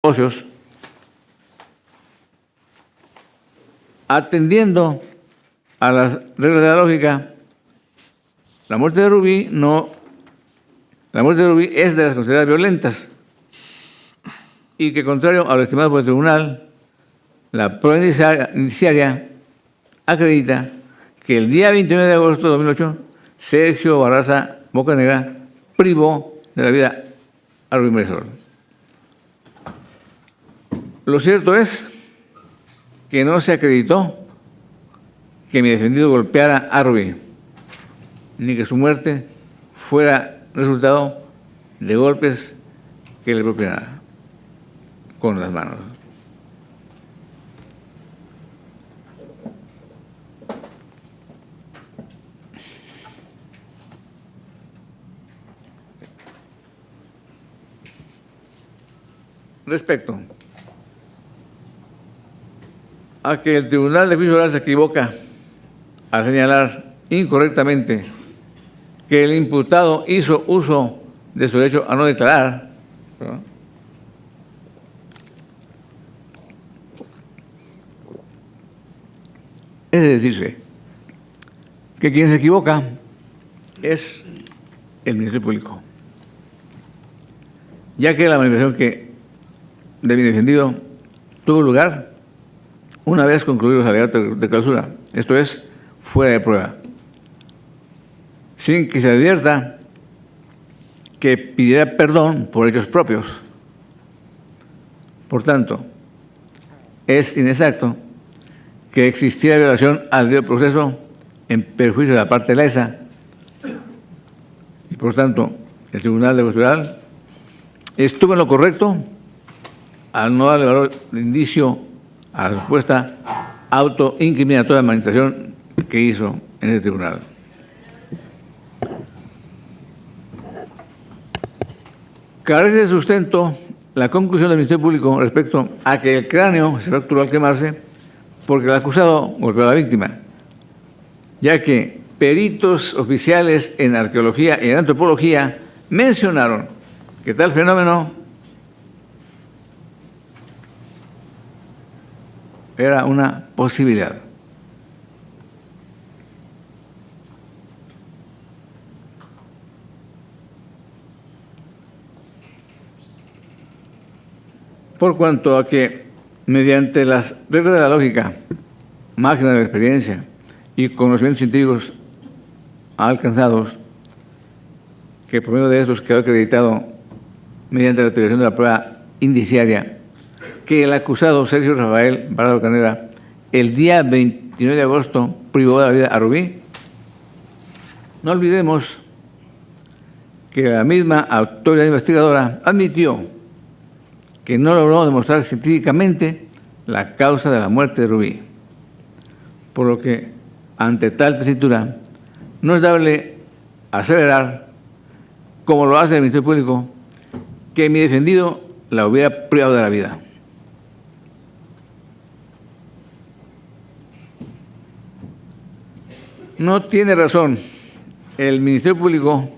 negocios, atendiendo a las reglas de la lógica, la muerte de Rubí es de las consideradas violentas y que, contrario a lo estimado por el tribunal, la prueba indiciaria acredita que el día 29 de agosto de 2008, Sergio Barraza Bocanegra privó de la vida a Rubí Marisol. Lo cierto es que no se acreditó que mi defendido golpeara a Rubí, ni que su muerte fuera resultado de golpes que le propinara con las manos. Respecto a que el Tribunal de Juicio Oral se equivoca al señalar incorrectamente que el imputado hizo uso de su derecho a no declarar, ¿no? Es de decirse que quien se equivoca es el Ministerio Público, ya que la manifestación de mi defendido tuvo lugar una vez concluidos los alegatos de clausura, esto es, fuera de prueba, sin que se advierta que pidiera perdón por hechos propios. Por tanto, es inexacto que existiera violación al debido proceso en perjuicio de la parte lesa y, por tanto, el Tribunal de Juicio Oral estuvo en lo correcto al no darle valor de indicio a la supuesta autoincriminatoria manifestación que hizo en el tribunal. Carece de sustento la conclusión del Ministerio Público respecto a que el cráneo se fracturó al quemarse porque el acusado golpeó a la víctima, ya que peritos oficiales en arqueología y en antropología mencionaron que tal fenómeno era una posibilidad. Por cuanto a que, mediante las reglas de la lógica, máquina de la experiencia y conocimientos científicos alcanzados, que por medio de estos quedó acreditado mediante la utilización de la prueba indiciaria, que el acusado Sergio Rafael Barraza Bocanegra el día 29 de agosto privó de la vida a Rubí, no olvidemos que la misma autoridad investigadora admitió que no logró demostrar científicamente la causa de la muerte de Rubí, por lo que, ante tal tesitura, no es dable aseverar, como lo hace el Ministerio Público, que mi defendido la hubiera privado de la vida. No tiene razón el Ministerio Público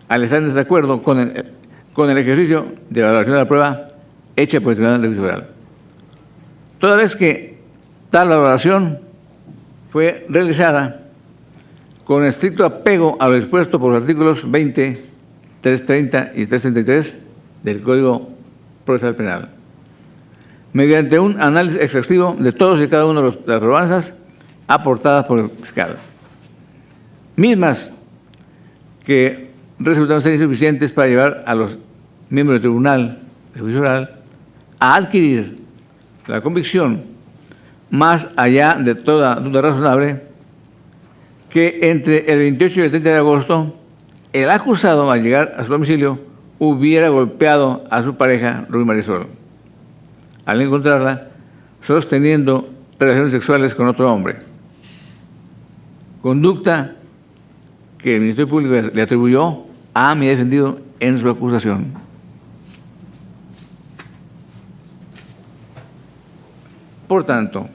al estar en desacuerdo con el ejercicio de valoración de la prueba hecha por el Tribunal de Juicio Oral, toda vez que tal valoración fue realizada con estricto apego a lo dispuesto por los artículos 20, 330 y 333 del Código Procesal Penal, mediante un análisis exhaustivo de todos y cada uno de las probanzas aportadas por el fiscal, mismas que resultaron ser insuficientes para llevar a los miembros del Tribunal de Juicio Oral a adquirir la convicción, más allá de toda duda razonable, que entre el 28 y el 30 de agosto el acusado, al llegar a su domicilio, hubiera golpeado a su pareja, Rubí Marisol, al encontrarla sosteniendo relaciones sexuales con otro hombre, conducta que el Ministerio Público le atribuyó a mi defendido en su acusación. Por tanto,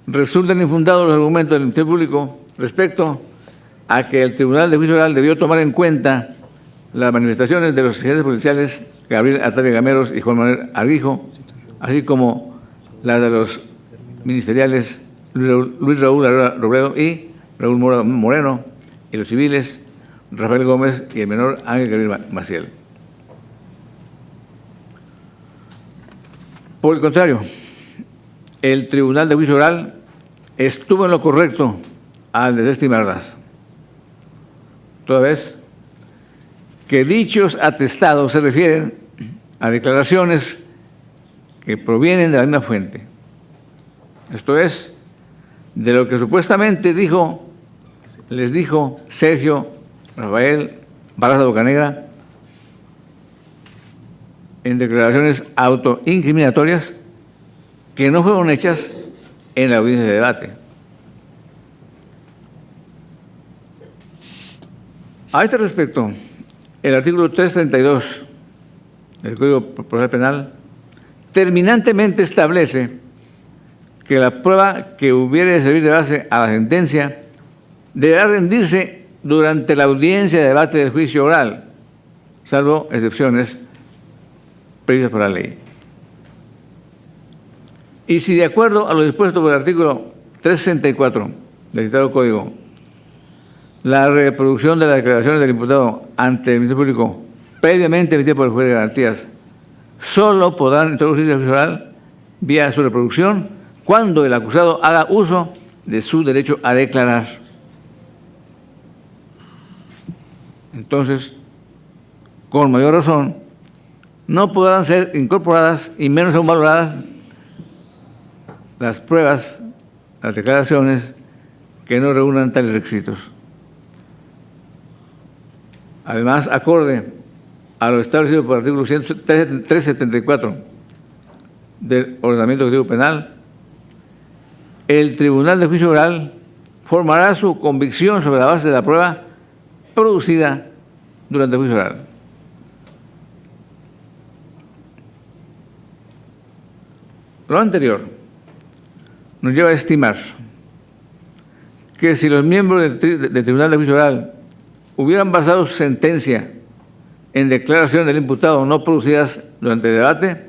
resultan infundados los argumentos del Ministerio Público respecto a que el Tribunal de Juicio Oral debió tomar en cuenta las manifestaciones de los agentes policiales Gabriel Atala Gameros y Juan Manuel Argijo, así como la de los ministeriales Luis Raúl Robledo y Raúl Moreno, y los civiles Rafael Gómez y el menor Ángel Gabriel Maciel. Por el contrario, el Tribunal de Juicio Oral estuvo en lo correcto al desestimarlas, toda vez que dichos atestados se refieren a declaraciones que provienen de la misma fuente. Esto es, de lo que supuestamente les dijo Sergio Rafael Barraza Bocanegra en declaraciones autoincriminatorias que no fueron hechas en la audiencia de debate. A este respecto, el artículo 332 del Código Procesal Penal terminantemente establece que la prueba que hubiere de servir de base a la sentencia deberá rendirse durante la audiencia de debate del juicio oral, salvo excepciones previstas por la ley. Y si de acuerdo a lo dispuesto por el artículo 364 del citado Código, la reproducción de las declaraciones del imputado ante el Ministerio Público previamente emitida por el juez de garantías solo podrán introducirse al juicio oral vía su reproducción cuando el acusado haga uso de su derecho a declarar. Entonces, con mayor razón, no podrán ser incorporadas y menos aún valoradas las pruebas, las declaraciones que no reúnan tales requisitos. Además, acorde a lo establecido por el artículo 374 del Ordenamiento Jurídico Penal, el Tribunal de Juicio Oral formará su convicción sobre la base de la prueba producida durante el juicio oral. Lo anterior nos lleva a estimar que si los miembros del Tribunal de Juicio Oral hubieran basado su sentencia en declaraciones del imputado no producidas durante el debate,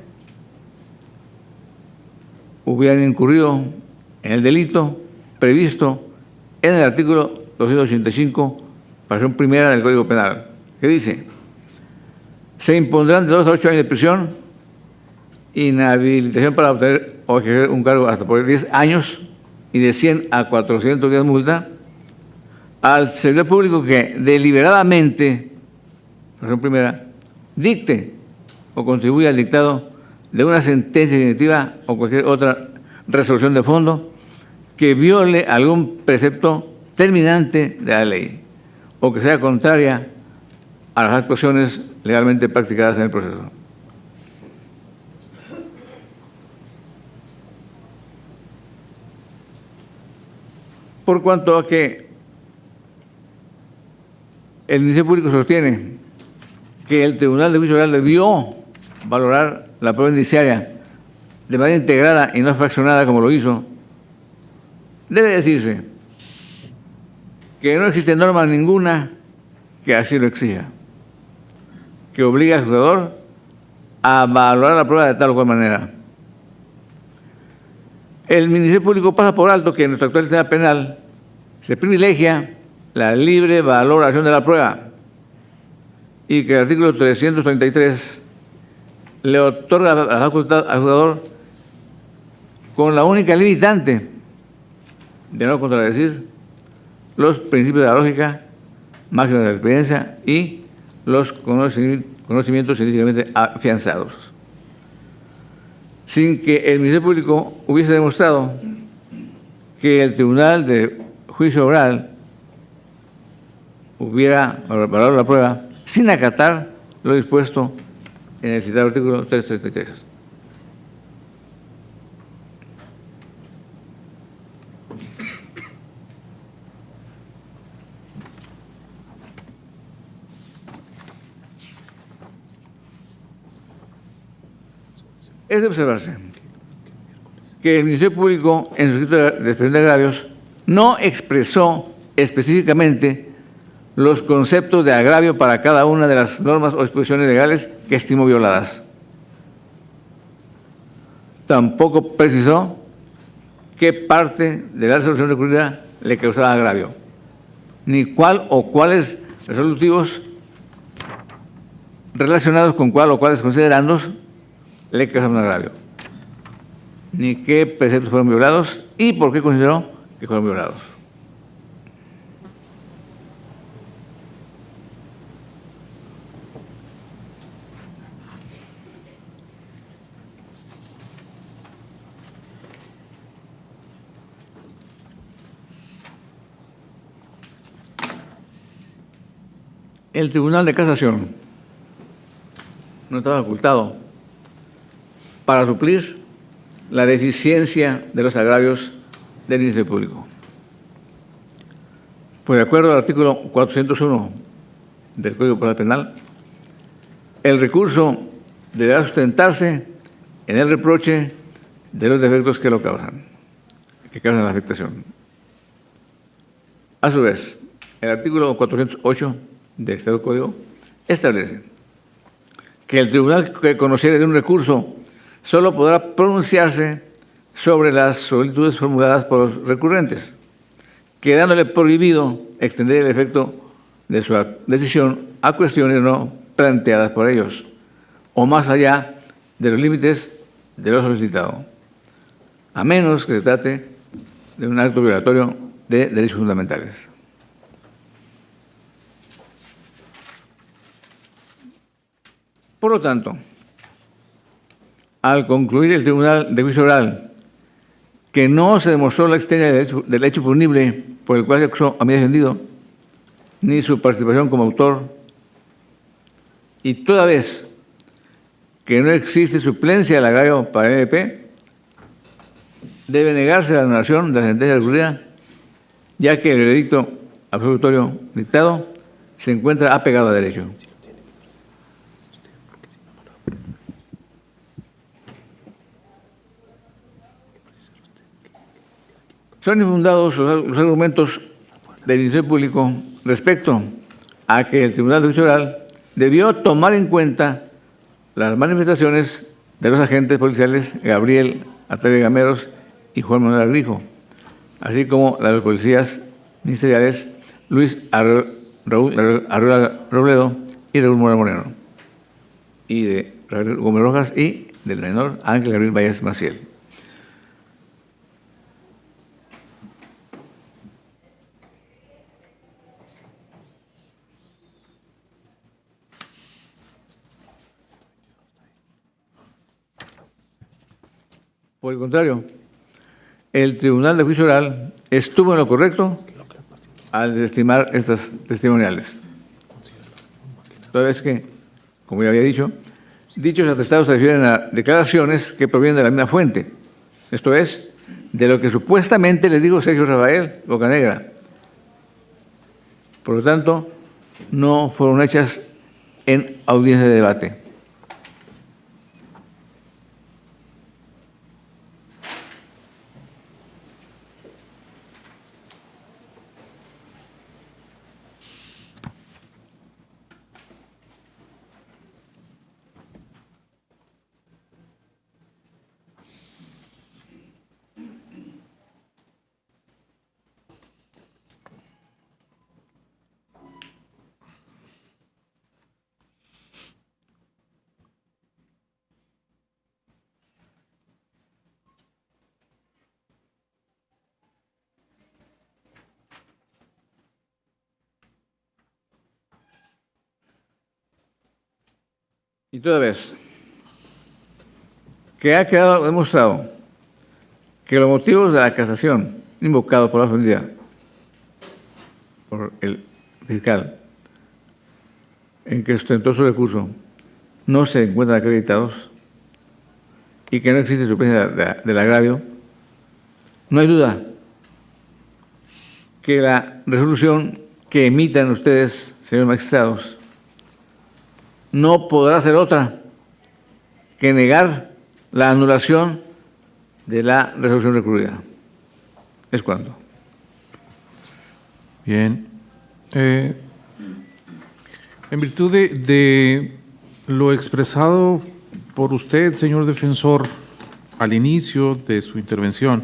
hubieran incurrido en el delito previsto en el artículo 285, fracción primera del Código Penal, que dice: se impondrán de 2 a 8 años de prisión, inhabilitación para obtener o ejercer un cargo hasta por 10 años y de 100 a 400 días de multa al servidor público que deliberadamente, fracción primera, dicte o contribuya al dictado de una sentencia definitiva o cualquier otra resolución de fondo que viole algún precepto terminante de la ley o que sea contraria a las actuaciones legalmente practicadas en el proceso. Por cuanto a que el Ministerio Público sostiene que el Tribunal de Juicio Oral debió valorar la prueba indiciaria de manera integrada y no fraccionada como lo hizo, debe decirse que no existe norma ninguna que así lo exija, que obligue al juzgador a valorar la prueba de tal o cual manera. El Ministerio Público pasa por alto que en nuestro actual sistema penal se privilegia la libre valoración de la prueba y que el artículo 333 le otorga la facultad al juzgador con la única limitante de no contradecir los principios de la lógica, máximas de la experiencia y los conocimientos científicamente afianzados, sin que el Ministerio Público hubiese demostrado que el Tribunal de Juicio Oral hubiera valorado la prueba sin acatar lo dispuesto en el citado artículo 333. Es de observarse que el Ministerio Público, en su escrito de expresión de agravios, no expresó específicamente los conceptos de agravio para cada una de las normas o disposiciones legales que estimó violadas. Tampoco precisó qué parte de la resolución recurrida le causaba agravio, ni cuál o cuáles resolutivos relacionados con cuál o cuáles considerandos le causaban agravio, ni qué preceptos fueron violados y por qué consideró que fueron violados. El Tribunal de Casación no estaba facultado para suplir la deficiencia de los agravios del Ministerio Público. Pues de acuerdo al artículo 401 del Código Procesal Penal, el recurso deberá sustentarse en el reproche de los defectos que lo causan, que causan la afectación. A su vez, el artículo 408 del Estado Código establece que el tribunal que conociere de un recurso solo podrá pronunciarse sobre las solicitudes formuladas por los recurrentes, quedándole prohibido extender el efecto de su decisión a cuestiones no planteadas por ellos, o más allá de los límites de lo solicitado, a menos que se trate de un acto violatorio de derechos fundamentales. Por lo tanto, al concluir el Tribunal de Juicio Oral que no se demostró la existencia del hecho punible por el cual se acusó a mi defendido, ni su participación como autor, y toda vez que no existe suplencia del agravio para el MP, debe negarse la anulación de la sentencia recurrida, ya que el veredicto absolutorio dictado se encuentra apegado a derecho. Son infundados los argumentos del Ministerio Público respecto a que el Tribunal de Juicio Oral debió tomar en cuenta las manifestaciones de los agentes policiales Gabriel Ataya Gameros y Juan Manuel Agrijo, así como las de los policías ministeriales Luis Raúl Arreola Robledo y Raúl Mora Moreno, y de Raúl Gómez Rojas y del menor Ángel Gabriel Valles Maciel. Por el contrario, el Tribunal de Juicio Oral estuvo en lo correcto al desestimar estas testimoniales. Toda vez que, como ya había dicho, dichos atestados se refieren a declaraciones que provienen de la misma fuente, esto es, de lo que supuestamente les dijo Sergio Rafael Bocanegra. Por lo tanto, no fueron hechas en audiencia de debate. Y toda vez que ha quedado demostrado que los motivos de la casación invocados por la ofendida, por el fiscal, en que sustentó su recurso, no se encuentran acreditados y que no existe suplencia del agravio, no hay duda que la resolución que emitan ustedes, señores magistrados, no podrá ser otra que negar la anulación de la resolución recurrida. ¿Es cuándo? Bien. En virtud de lo expresado por usted, señor defensor, al inicio de su intervención,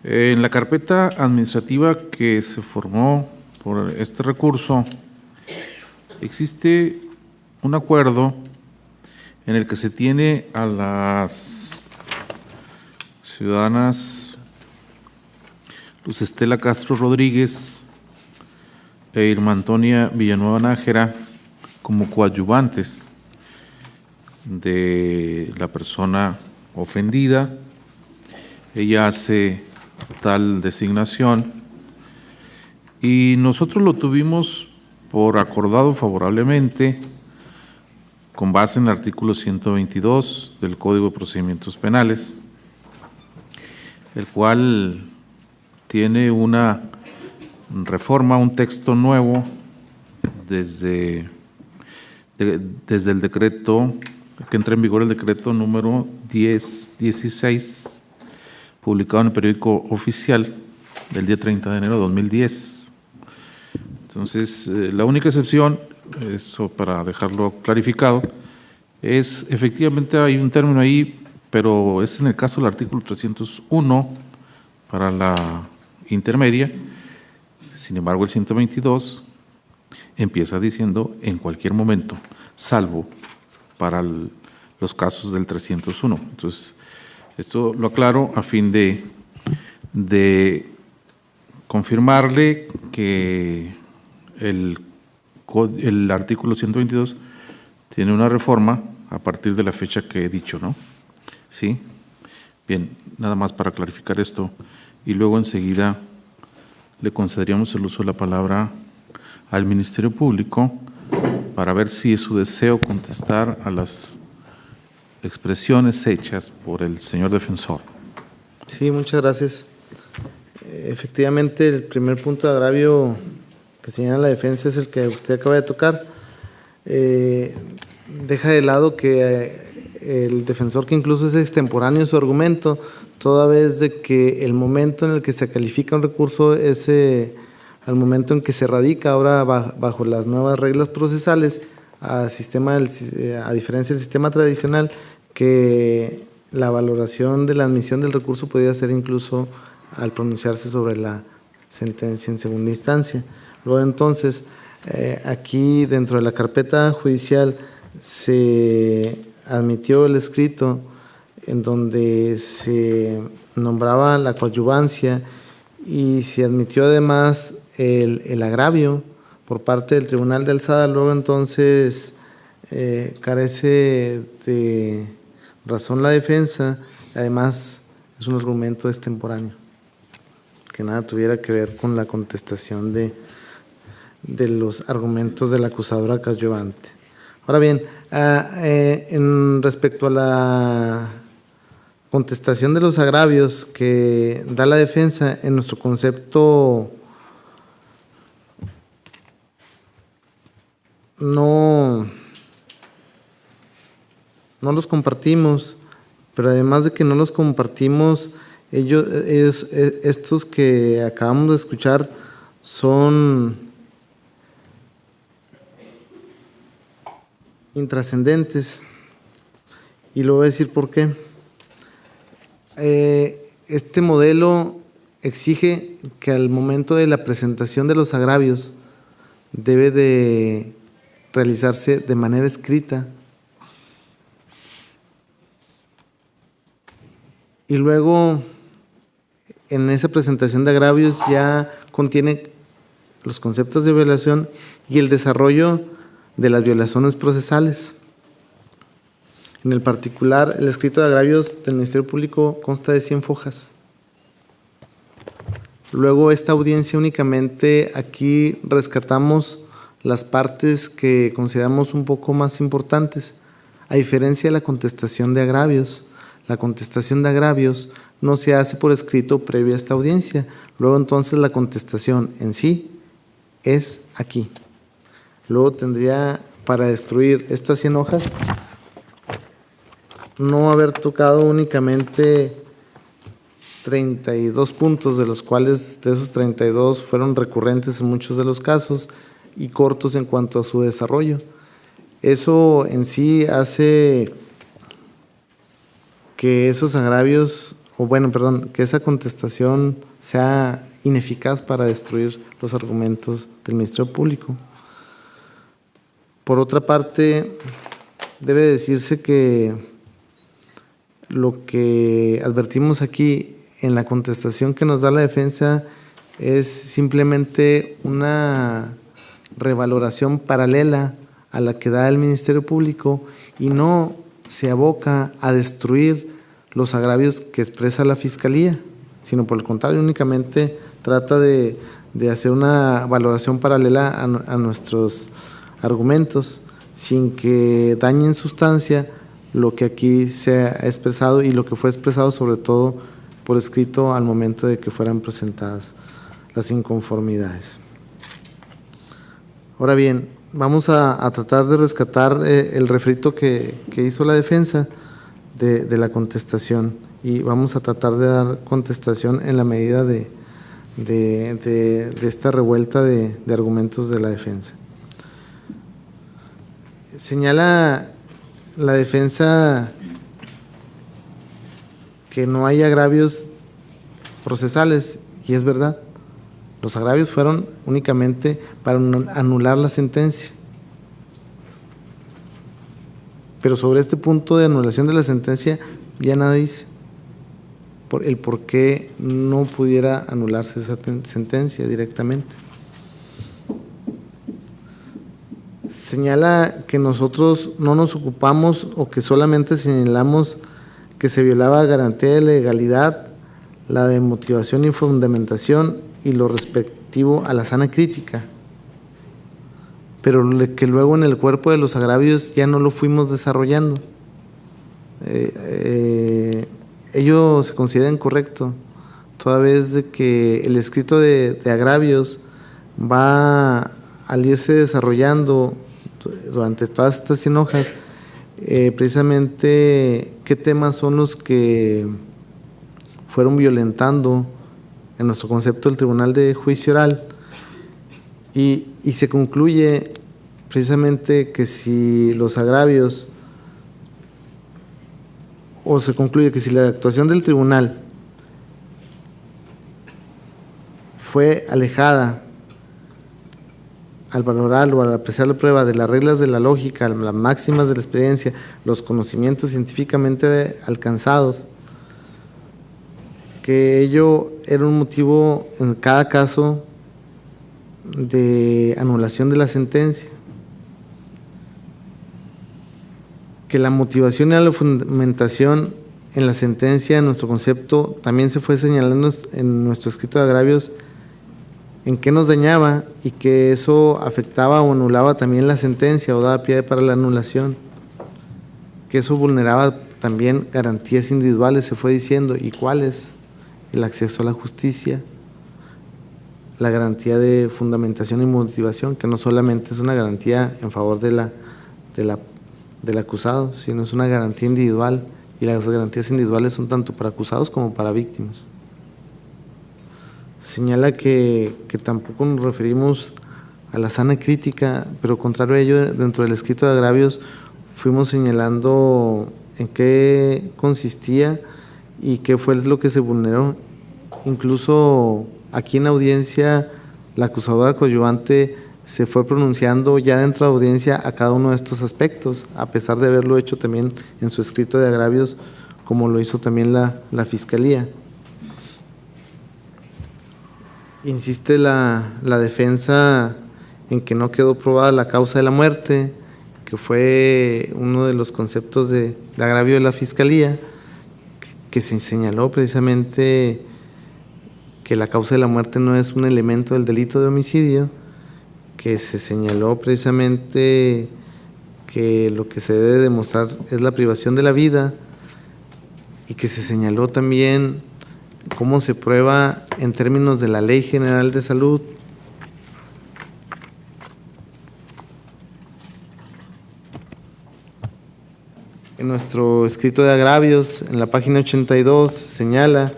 en la carpeta administrativa que se formó por este recurso, existe un acuerdo en el que se tiene a las ciudadanas Luz Estela Castro Rodríguez e Irma Antonia Villanueva Nájera como coadyuvantes de la persona ofendida. Ella hace tal designación y nosotros lo tuvimos por acordado favorablemente con base en el artículo 122 del Código de Procedimientos Penales, el cual tiene una reforma, un texto nuevo desde el decreto, que entra en vigor el decreto número 1016, publicado en el periódico oficial del día 30 de enero de 2010. Entonces, la única excepción, eso para dejarlo clarificado, es efectivamente hay un término ahí, pero es en el caso del artículo 301 para la intermedia. Sin embargo, el 122 empieza diciendo en cualquier momento, salvo para los casos del 301. Entonces, esto lo aclaro a fin de confirmarle que el artículo 122 tiene una reforma a partir de la fecha que he dicho, ¿no? Sí. Bien, nada más para clarificar esto. Y luego enseguida le concederíamos el uso de la palabra al Ministerio Público para ver si es su deseo contestar a las expresiones hechas por el señor defensor. Sí, muchas gracias. Efectivamente, el primer punto de agravio que señala la defensa es el que usted acaba de tocar. Deja de lado que el defensor, que incluso es extemporáneo su argumento, toda vez de que el momento en el que se califica un recurso es al momento en que se radica ahora bajo las nuevas reglas procesales, a diferencia del sistema tradicional, que la valoración de la admisión del recurso podía ser incluso al pronunciarse sobre la sentencia en segunda instancia. Luego entonces, aquí dentro de la carpeta judicial se admitió el escrito en donde se nombraba la coadyuvancia y se admitió además el agravio por parte del Tribunal de Alzada. Luego entonces carece de razón la defensa, además es un argumento extemporáneo que nada tuviera que ver con la contestación de los argumentos de la acusadora coadyuvante. Ahora bien, en respecto a la contestación de los agravios que da la defensa, en nuestro concepto no los compartimos, pero además de que no los compartimos, estos que acabamos de escuchar son intrascendentes, y lo voy a decir por qué. Este modelo exige que al momento de la presentación de los agravios debe de realizarse de manera escrita, y luego en esa presentación de agravios ya contiene los conceptos de violación y el desarrollo de las violaciones procesales. En el particular, el escrito de agravios del Ministerio Público consta de 100 fojas. Luego, esta audiencia únicamente aquí rescatamos las partes que consideramos un poco más importantes, a diferencia de la contestación de agravios. La contestación de agravios no se hace por escrito previo a esta audiencia. Luego, entonces, la contestación en sí es aquí. Luego tendría, para destruir estas 100 hojas, no haber tocado únicamente 32 puntos, de los cuales de esos 32 fueron recurrentes en muchos de los casos, y cortos en cuanto a su desarrollo. Eso en sí hace que esos agravios, que esa contestación sea ineficaz para destruir los argumentos del Ministerio Público. Por otra parte, debe decirse que lo que advertimos aquí en la contestación que nos da la defensa es simplemente una revaloración paralela a la que da el Ministerio Público y no se aboca a destruir los agravios que expresa la Fiscalía, sino por el contrario, únicamente trata de hacer una valoración paralela a nuestros argumentos, sin que dañe en sustancia lo que aquí se ha expresado y lo que fue expresado sobre todo por escrito al momento de que fueran presentadas las inconformidades. Ahora bien, vamos a tratar de rescatar el refrito que hizo la defensa de la contestación y vamos a tratar de dar contestación en la medida de esta revuelta de argumentos de la defensa. Señala la defensa que no hay agravios procesales, y es verdad. Los agravios fueron únicamente para anular la sentencia. Pero sobre este punto de anulación de la sentencia ya nada dice por qué no pudiera anularse esa sentencia directamente. Señala que nosotros no nos ocupamos o que solamente señalamos que se violaba garantía de legalidad, la de motivación y fundamentación y lo respectivo a la sana crítica, pero que luego en el cuerpo de los agravios ya no lo fuimos desarrollando. Ello se considera incorrecto, toda vez de que el escrito de agravios va al irse desarrollando durante todas estas 100 hojas, precisamente qué temas son los que fueron violentando en nuestro concepto del Tribunal de Juicio Oral, y se concluye precisamente que si los agravios, o se concluye que si la actuación del tribunal fue alejada al valorar o al apreciar la prueba de las reglas de la lógica, las máximas de la experiencia, los conocimientos científicamente alcanzados, que ello era un motivo en cada caso de anulación de la sentencia, que la motivación y la fundamentación en la sentencia, en nuestro concepto, también se fue señalando en nuestro escrito de agravios en qué nos dañaba y que eso afectaba o anulaba también la sentencia o daba pie para la anulación, que eso vulneraba también garantías individuales, se fue diciendo, y cuáles: el acceso a la justicia, la garantía de fundamentación y motivación, que no solamente es una garantía en favor del acusado, sino es una garantía individual, y las garantías individuales son tanto para acusados como para víctimas. Señala que tampoco nos referimos a la sana crítica, pero contrario a ello, dentro del escrito de agravios fuimos señalando en qué consistía y qué fue lo que se vulneró. Incluso aquí en audiencia, la acusadora coadyuvante se fue pronunciando ya dentro de audiencia a cada uno de estos aspectos, a pesar de haberlo hecho también en su escrito de agravios, como lo hizo también la Fiscalía. Insiste la defensa en que no quedó probada la causa de la muerte, que fue uno de los conceptos de agravio de la Fiscalía, que se señaló precisamente que la causa de la muerte no es un elemento del delito de homicidio, que se señaló precisamente que lo que se debe demostrar es la privación de la vida, y que se señaló también cómo se prueba en términos de la Ley General de Salud. En nuestro escrito de agravios, en la página 82, señala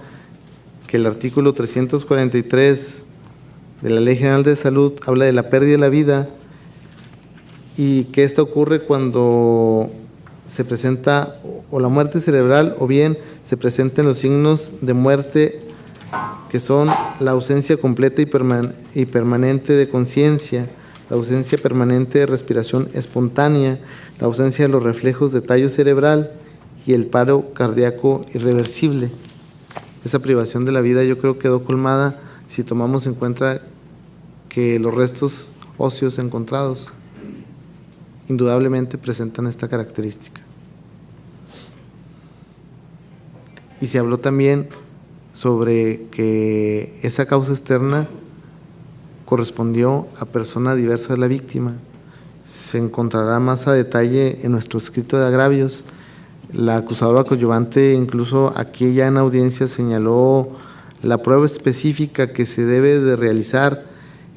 que el artículo 343 de la Ley General de Salud habla de la pérdida de la vida y que esto ocurre cuando se presenta o la muerte cerebral o bien se presentan los signos de muerte que son la ausencia completa y permanente de conciencia, la ausencia permanente de respiración espontánea, la ausencia de los reflejos de tallo cerebral y el paro cardíaco irreversible. Esa privación de la vida yo creo quedó colmada si tomamos en cuenta que los restos óseos encontrados indudablemente presentan esta característica. Y se habló también sobre que esa causa externa correspondió a persona diversa de la víctima. Se encontrará más a detalle en nuestro escrito de agravios. La acusadora coadyuvante incluso aquí ya en audiencia señaló la prueba específica que se debe de realizar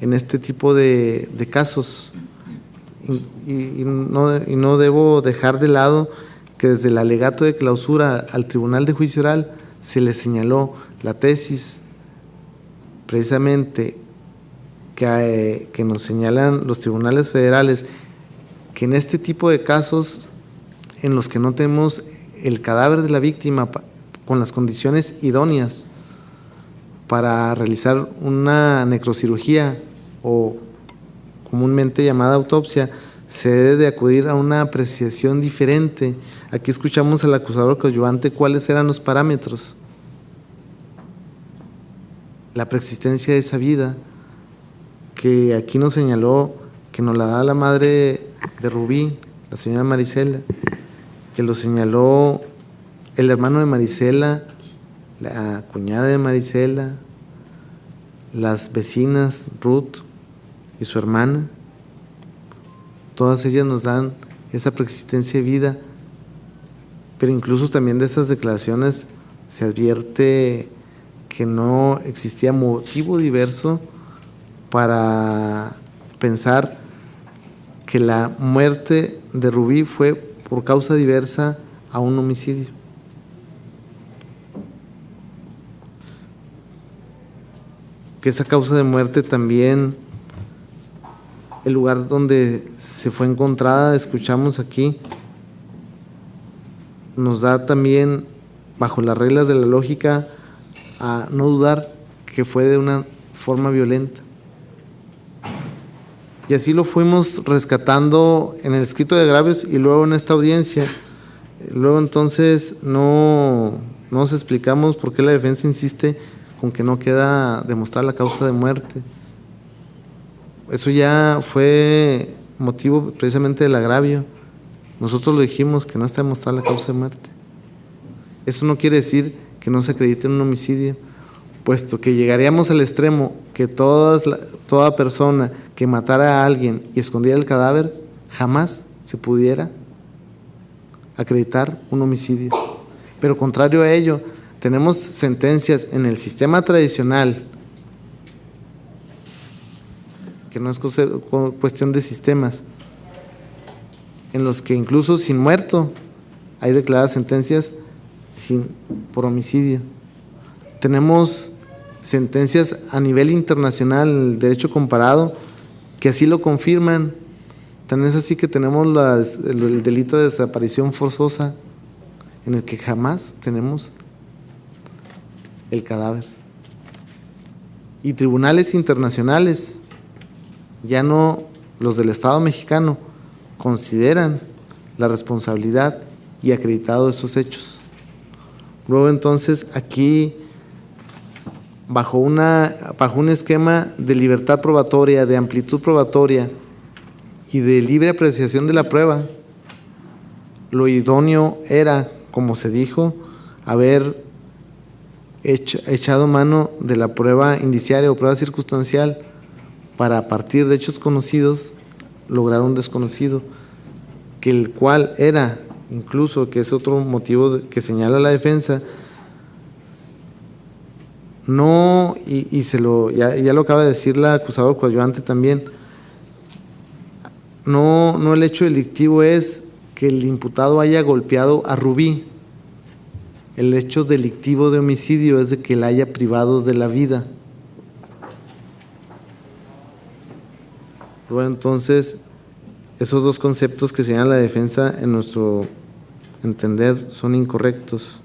en este tipo de casos. Y no debo dejar de lado que desde el alegato de clausura al Tribunal de Juicio Oral se le señaló la tesis precisamente que nos señalan los tribunales federales, que en este tipo de casos en los que no tenemos el cadáver de la víctima con las condiciones idóneas para realizar una necrocirugía o comúnmente llamada autopsia, se debe de acudir a una apreciación diferente. Aquí escuchamos al acusador coadyuvante cuáles eran los parámetros. La preexistencia de esa vida, que aquí nos señaló que nos la da la madre de Rubí, la señora Marisela, que lo señaló el hermano de Marisela, la cuñada de Marisela, las vecinas Ruth y su hermana. Todas ellas nos dan esa preexistencia de vida, pero incluso también de esas declaraciones se advierte que no existía motivo diverso para pensar que la muerte de Rubí fue por causa diversa a un homicidio. Que esa causa de muerte también, el lugar donde se fue encontrada, escuchamos aquí, nos da también, bajo las reglas de la lógica, a no dudar que fue de una forma violenta. Y así lo fuimos rescatando en el escrito de agravios y luego en esta audiencia. Luego entonces no nos explicamos por qué la defensa insiste con que no queda demostrar la causa de muerte. Eso ya fue motivo precisamente del agravio. Nosotros lo dijimos, que no está demostrada la causa de muerte. Eso no quiere decir que no se acredite en un homicidio, puesto que llegaríamos al extremo que toda persona que matara a alguien y escondiera el cadáver, jamás se pudiera acreditar un homicidio. Pero contrario a ello, tenemos sentencias en el sistema tradicional, que no es cuestión de sistemas, en los que incluso sin muerto hay declaradas sentencias por homicidio. Tenemos sentencias a nivel internacional en el derecho comparado que así lo confirman. Tan es así que tenemos el delito de desaparición forzosa, en el que jamás tenemos el cadáver. Y tribunales internacionales, ya no los del Estado mexicano, consideran la responsabilidad y acreditado esos hechos. Luego entonces aquí, bajo un esquema de libertad probatoria, de amplitud probatoria y de libre apreciación de la prueba, lo idóneo era, como se dijo, haber echado mano de la prueba indiciaria o prueba circunstancial para, a partir de hechos conocidos, lograr un desconocido, que el cual era, incluso, que es otro motivo que señala la defensa, no, ya lo acaba de decir la acusadora coadyuvante también, no el hecho delictivo es que el imputado haya golpeado a Rubí. El hecho delictivo de homicidio es de que la haya privado de la vida. Luego, entonces, esos dos conceptos que señala la defensa, en nuestro entender, son incorrectos.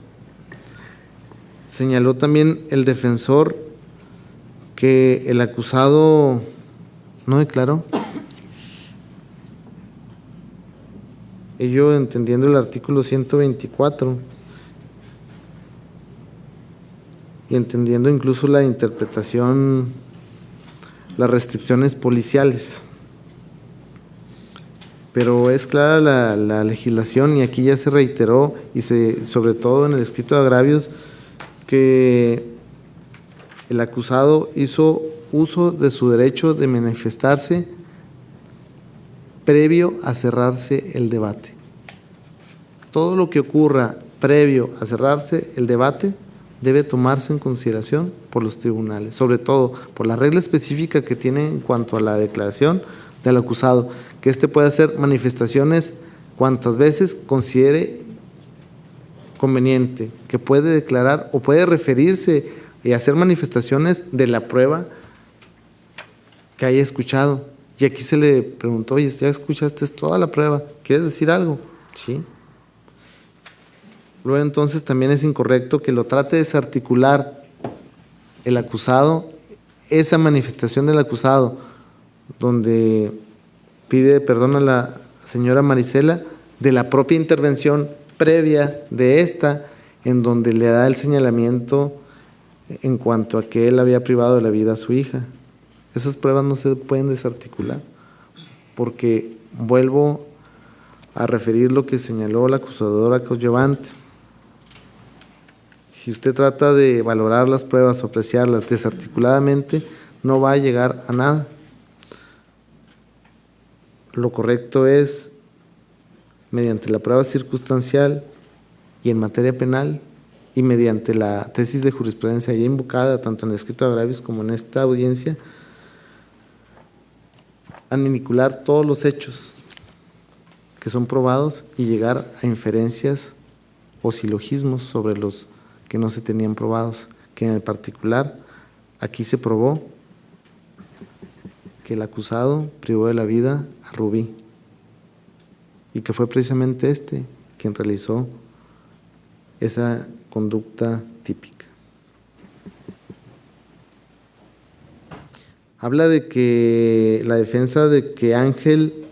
Señaló también el defensor que el acusado no declaró. Ello entendiendo el artículo 124 y entendiendo incluso la interpretación, las restricciones policiales. Pero es clara la legislación, y aquí ya se reiteró, y sobre todo en el escrito de agravios, que el acusado hizo uso de su derecho de manifestarse previo a cerrarse el debate. Todo lo que ocurra previo a cerrarse el debate debe tomarse en consideración por los tribunales, sobre todo por la regla específica que tiene en cuanto a la declaración del acusado, que éste puede hacer manifestaciones cuantas veces considere conveniente, que puede declarar o puede referirse y hacer manifestaciones de la prueba que haya escuchado. Y aquí se le preguntó: oye, ya escuchaste toda la prueba, ¿quieres decir algo? Sí. Luego, entonces, también es incorrecto que lo trate de desarticular el acusado, esa manifestación del acusado, donde pide perdón a la señora Marisela de la propia intervención previa de esta, en donde le da el señalamiento en cuanto a que él había privado de la vida a su hija. Esas pruebas no se pueden desarticular, porque vuelvo a referir lo que señaló la acusadora coadyuvante. Si usted trata de valorar las pruebas o apreciarlas desarticuladamente, no va a llegar a nada. Lo correcto es, mediante la prueba circunstancial y en materia penal, y mediante la tesis de jurisprudencia ya invocada tanto en el escrito de agravios como en esta audiencia, aniquilar todos los hechos que son probados y llegar a inferencias o silogismos sobre los que no se tenían probados, que en el particular aquí se probó que el acusado privó de la vida a Rubí, y que fue precisamente este quien realizó esa conducta típica. Habla de que la defensa de que Ángel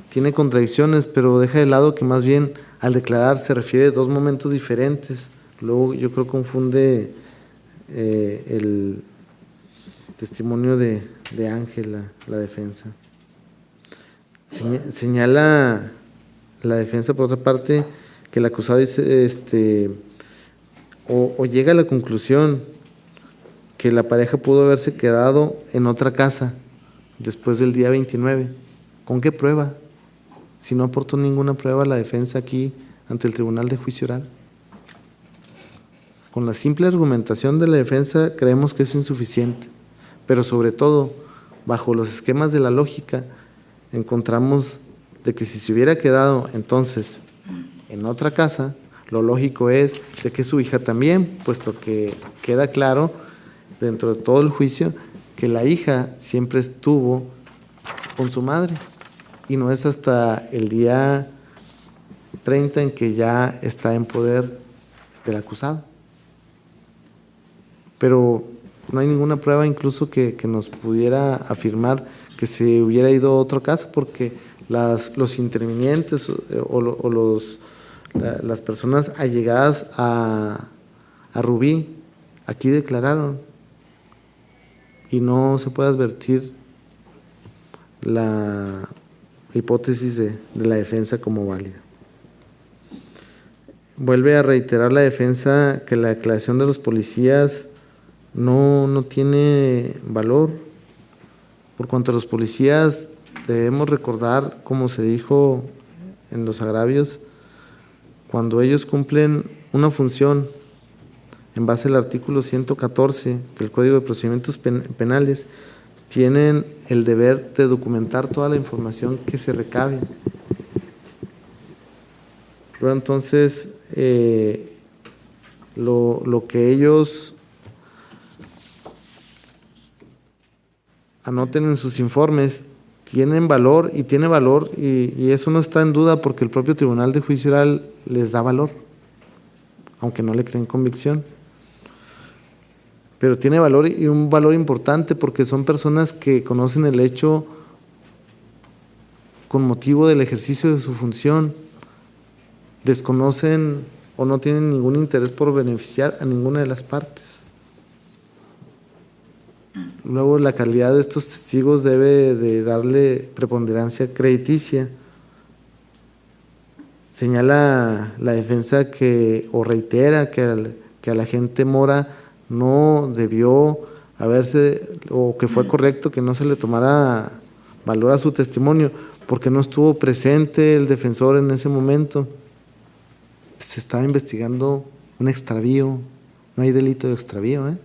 tiene contradicciones, pero deja de lado que más bien al declarar se refiere a dos momentos diferentes. Luego yo creo que confunde el testimonio de Ángel, la defensa. Señala la defensa, por otra parte, que el acusado dice, o llega a la conclusión que la pareja pudo haberse quedado en otra casa después del día 29. ¿Con qué prueba? Si no aportó ninguna prueba la defensa aquí ante el Tribunal de Juicio Oral. Con la simple argumentación de la defensa creemos que es insuficiente, pero sobre todo, bajo los esquemas de la lógica, encontramos de que si se hubiera quedado entonces en otra casa, lo lógico es de que su hija también, puesto que queda claro dentro de todo el juicio que la hija siempre estuvo con su madre, y no es hasta el día 30 en que ya está en poder del acusado. Pero no hay ninguna prueba incluso que nos pudiera afirmar que se hubiera ido a otro caso, porque los intervinientes las personas allegadas a Rubí aquí declararon, y no se puede advertir la hipótesis de la defensa como válida. Vuelve a reiterar la defensa que la declaración de los policías no tiene valor, por cuanto a los policías debemos recordar, como se dijo en los agravios, cuando ellos cumplen una función en base al artículo 114 del Código de Procedimientos Penales, tienen el deber de documentar toda la información que se recabe. Luego, entonces, lo que ellos anoten en sus informes tienen valor y tiene valor, y eso no está en duda porque el propio Tribunal de Juicio Oral les da valor, aunque no le creen convicción. Pero tiene valor, y un valor importante, porque son personas que conocen el hecho con motivo del ejercicio de su función, desconocen o no tienen ningún interés por beneficiar a ninguna de las partes. Luego, la calidad de estos testigos debe de darle preponderancia crediticia. Señala la defensa o reitera que a la agente Mora no debió haberse, o que fue correcto que no se le tomara valor a su testimonio, porque no estuvo presente el defensor en ese momento. Se estaba investigando un extravío, no hay delito de extravío,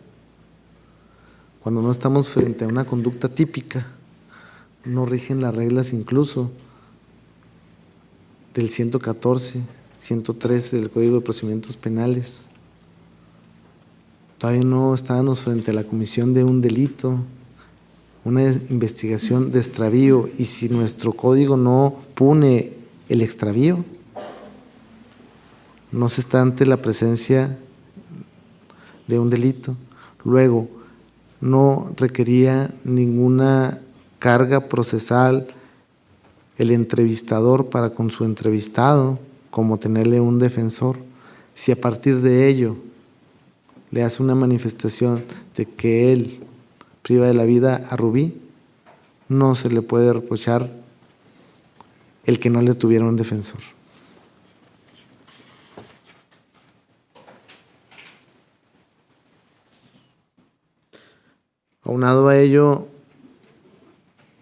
Cuando no estamos frente a una conducta típica, no rigen las reglas incluso del 114, 113 del Código de Procedimientos Penales. Todavía no estábamos frente a la comisión de un delito, una investigación de extravío, y si nuestro código no pune el extravío, no se está ante la presencia de un delito. Luego, no requería ninguna carga procesal el entrevistador para con su entrevistado, como tenerle un defensor. Si a partir de ello le hace una manifestación de que él priva de la vida a Rubí, no se le puede reprochar el que no le tuviera un defensor. Aunado a ello,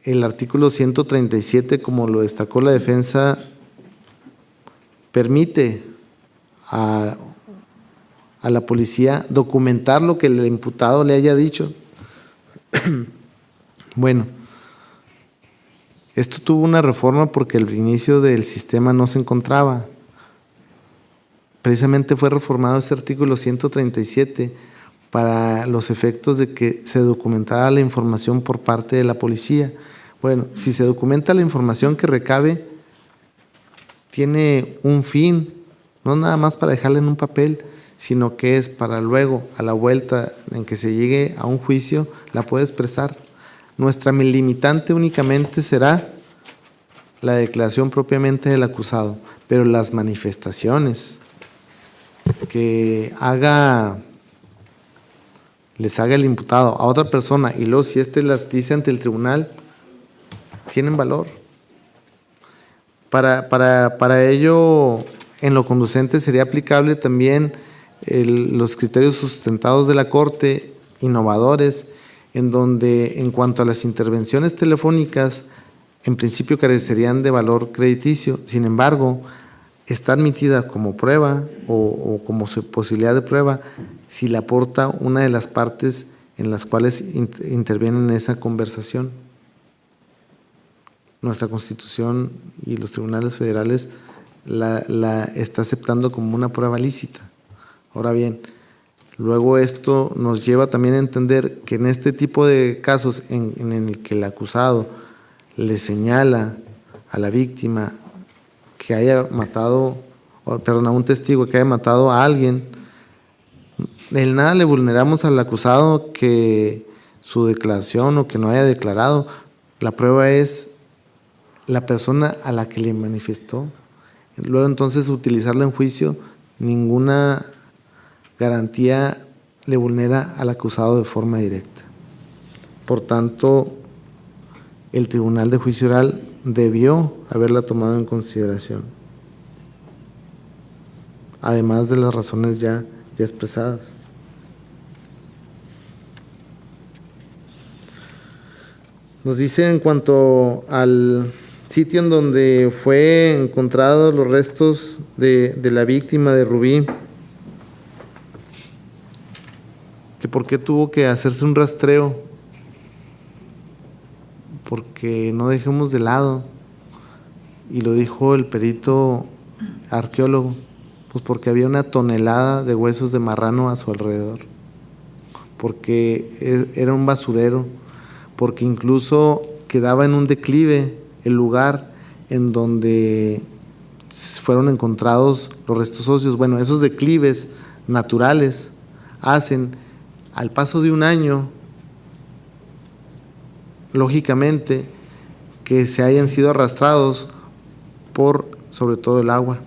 el artículo 137, como lo destacó la defensa, permite a la policía documentar lo que el imputado le haya dicho. Bueno, esto tuvo una reforma porque el inicio del sistema no se encontraba. Precisamente fue reformado ese artículo 137 para los efectos de que se documentara la información por parte de la policía. Bueno, si se documenta la información que recabe, tiene un fin, no nada más para dejarla en un papel, sino que es para luego, a la vuelta en que se llegue a un juicio, la puede expresar. Nuestra limitante únicamente será la declaración propiamente del acusado, pero las manifestaciones que les haga el imputado a otra persona, y luego si éste las dice ante el tribunal, tienen valor. Para ello, en lo conducente sería aplicable también los criterios sustentados de la Corte, innovadores, en donde en cuanto a las intervenciones telefónicas, en principio carecerían de valor crediticio. Sin embargo, está admitida como prueba o como posibilidad de prueba si la aporta una de las partes en las cuales intervienen en esa conversación. Nuestra Constitución y los tribunales federales la está aceptando como una prueba lícita. Ahora bien, luego esto nos lleva también a entender que en este tipo de casos en el que el acusado le señala a la víctima que haya matado, a un testigo que haya matado a alguien, en nada le vulneramos al acusado que su declaración o que no haya declarado. La prueba es la persona a la que le manifestó. Luego entonces utilizarlo en juicio, ninguna garantía le vulnera al acusado de forma directa. Por tanto, el Tribunal de Juicio Oral debió haberla tomado en consideración, además de las razones ya expresadas. Nos dice en cuanto al sitio en donde fue encontrados los restos de la víctima de Rubí, que por qué tuvo que hacerse un rastreo, porque no dejemos de lado, y lo dijo el perito arqueólogo, pues porque había una tonelada de huesos de marrano a su alrededor, porque era un basurero, porque incluso quedaba en un declive el lugar en donde fueron encontrados los restos óseos. Bueno, esos declives naturales hacen, al paso de un año, lógicamente, que se hayan sido arrastrados por, sobre todo, el agua.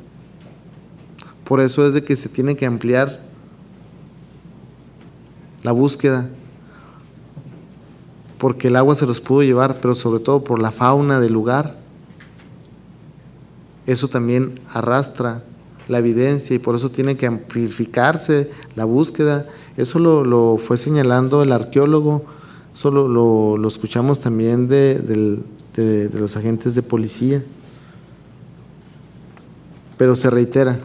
Por eso es de que se tiene que ampliar la búsqueda, porque el agua se los pudo llevar, pero sobre todo por la fauna del lugar. Eso también arrastra la evidencia y por eso tiene que amplificarse la búsqueda. Eso lo fue señalando el arqueólogo, eso lo escuchamos también de los agentes de policía. Pero se reitera,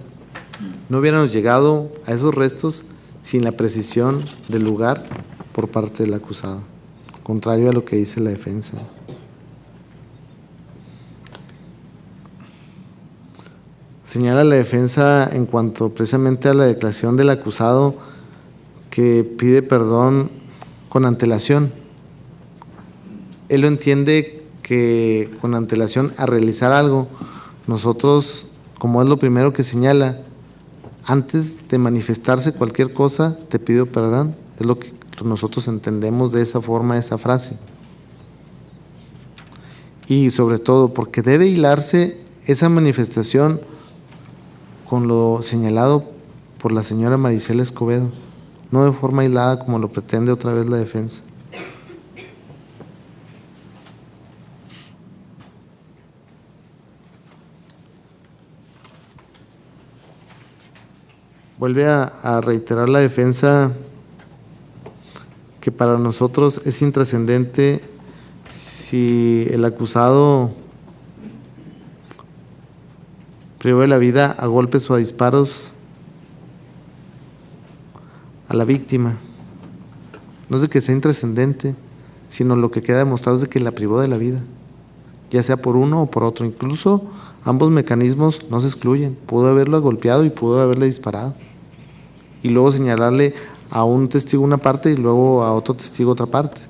no hubiéramos llegado a esos restos sin la precisión del lugar por parte del acusado, contrario a lo que dice la defensa. Señala la defensa en cuanto precisamente a la declaración del acusado que pide perdón con antelación. Él lo entiende que con antelación a realizar algo, nosotros, como es lo primero que señala, antes de manifestarse cualquier cosa, te pido perdón. Es lo que nosotros entendemos de esa forma, esa frase. Y sobre todo, porque debe hilarse esa manifestación con lo señalado por la señora Maricela Escobedo, no de forma aislada como lo pretende otra vez la defensa. Vuelve a reiterar la defensa que para nosotros es intrascendente si el acusado privó de la vida a golpes o a disparos a la víctima. No es de que sea intrascendente, sino lo que queda demostrado es de que la privó de la vida, ya sea por uno o por otro. Incluso ambos mecanismos no se excluyen. Pudo haberlo golpeado y pudo haberle disparado. Y luego señalarle a un testigo una parte y luego a otro testigo otra parte.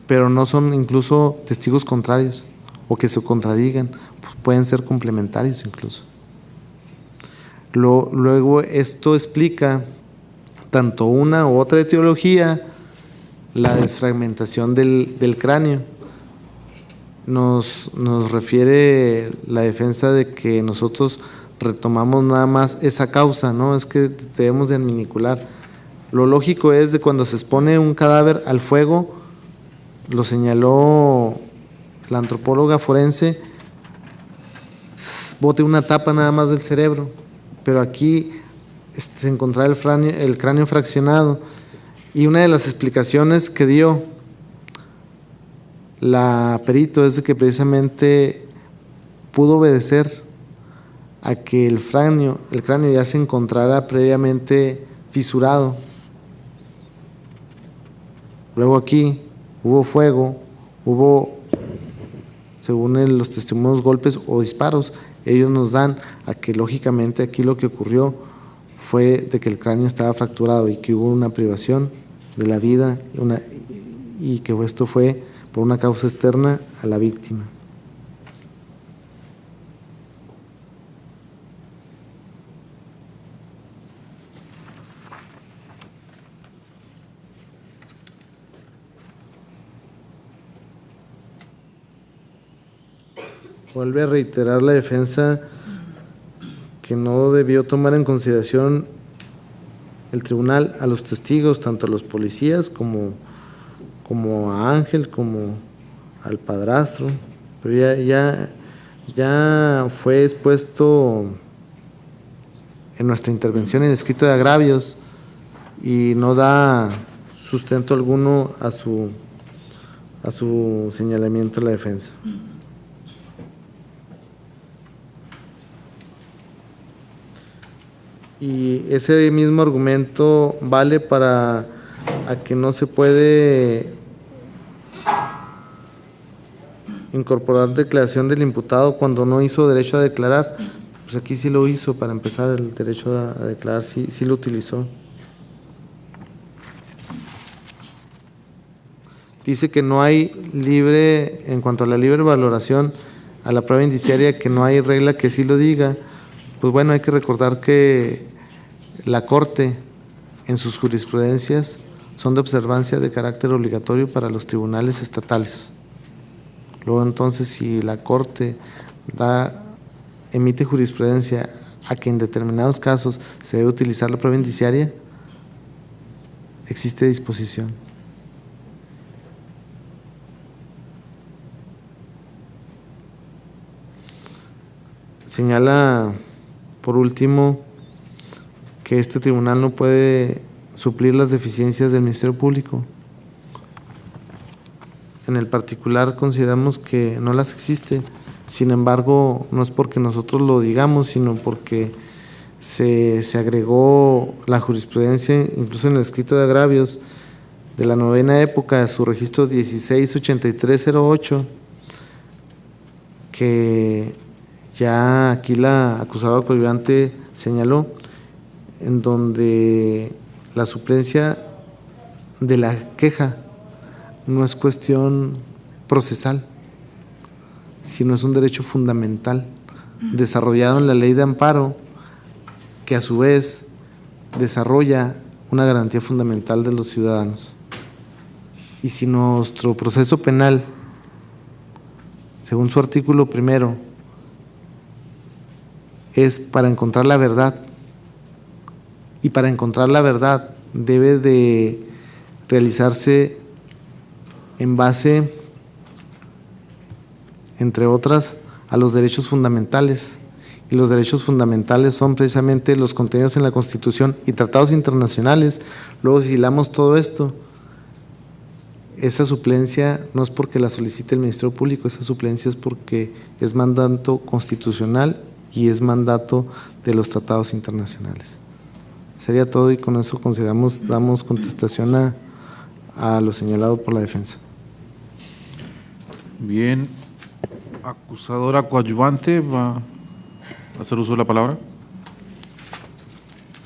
Pero no son incluso testigos contrarios o que se contradigan. Pues pueden ser complementarios incluso. Luego esto explica tanto una u otra etiología, la desfragmentación del cráneo. Nos refiere la defensa de que nosotros retomamos nada más esa causa, ¿no? Es que debemos de adminicular. Lo lógico es de cuando se expone un cadáver al fuego, lo señaló la antropóloga forense, bote una tapa nada más del cerebro, pero aquí se encontraba el cráneo fraccionado, y una de las explicaciones que dio la perito es de que precisamente pudo obedecer a que el cráneo ya se encontrara previamente fisurado. Luego aquí hubo fuego, hubo, según los testimonios, golpes o disparos. Ellos nos dan a que lógicamente aquí lo que ocurrió fue de que el cráneo estaba fracturado y que hubo una privación de la vida y que esto fue por una causa externa a la víctima. Vuelve a reiterar la defensa que no debió tomar en consideración el tribunal a los testigos, tanto a los policías como a Ángel, como al padrastro, pero ya fue expuesto en nuestra intervención en el escrito de agravios y no da sustento alguno a su señalamiento de la defensa. Y ese mismo argumento vale para a que no se puede incorporar declaración del imputado cuando no hizo derecho a declarar. Pues aquí sí lo hizo, para empezar, el derecho a declarar, sí lo utilizó. dice que no hay libre, en cuanto a la libre valoración a la prueba indiciaria, que no hay regla que sí lo diga. Pues bueno, hay que recordar que la Corte, en sus jurisprudencias, son de observancia de carácter obligatorio para los tribunales estatales. Luego, entonces, si la Corte emite jurisprudencia a que en determinados casos se debe utilizar la prueba indiciaria, existe disposición. Señala, por último, que este tribunal no puede suplir las deficiencias del Ministerio Público. En el particular consideramos que no las existe. Sin embargo, no es porque nosotros lo digamos, sino porque se agregó la jurisprudencia, incluso en el escrito de agravios de la novena época, su registro 168308, que ya aquí la acusadora coadyuvante señaló, en donde la suplencia de la queja no es cuestión procesal, sino es un derecho fundamental desarrollado en la ley de amparo, que a su vez desarrolla una garantía fundamental de los ciudadanos. Y si nuestro proceso penal, según su artículo primero, es para encontrar la verdad, y para encontrar la verdad debe de realizarse en base, entre otras, a los derechos fundamentales. Y los derechos fundamentales son precisamente los contenidos en la Constitución y tratados internacionales. Luego, si hilamos todo esto, esa suplencia no es porque la solicite el Ministerio Público, esa suplencia es porque es mandato constitucional y es mandato de los tratados internacionales. Sería todo, y con eso damos contestación a lo señalado por la defensa. Bien, acusadora coadyuvante, ¿va a hacer uso de la palabra?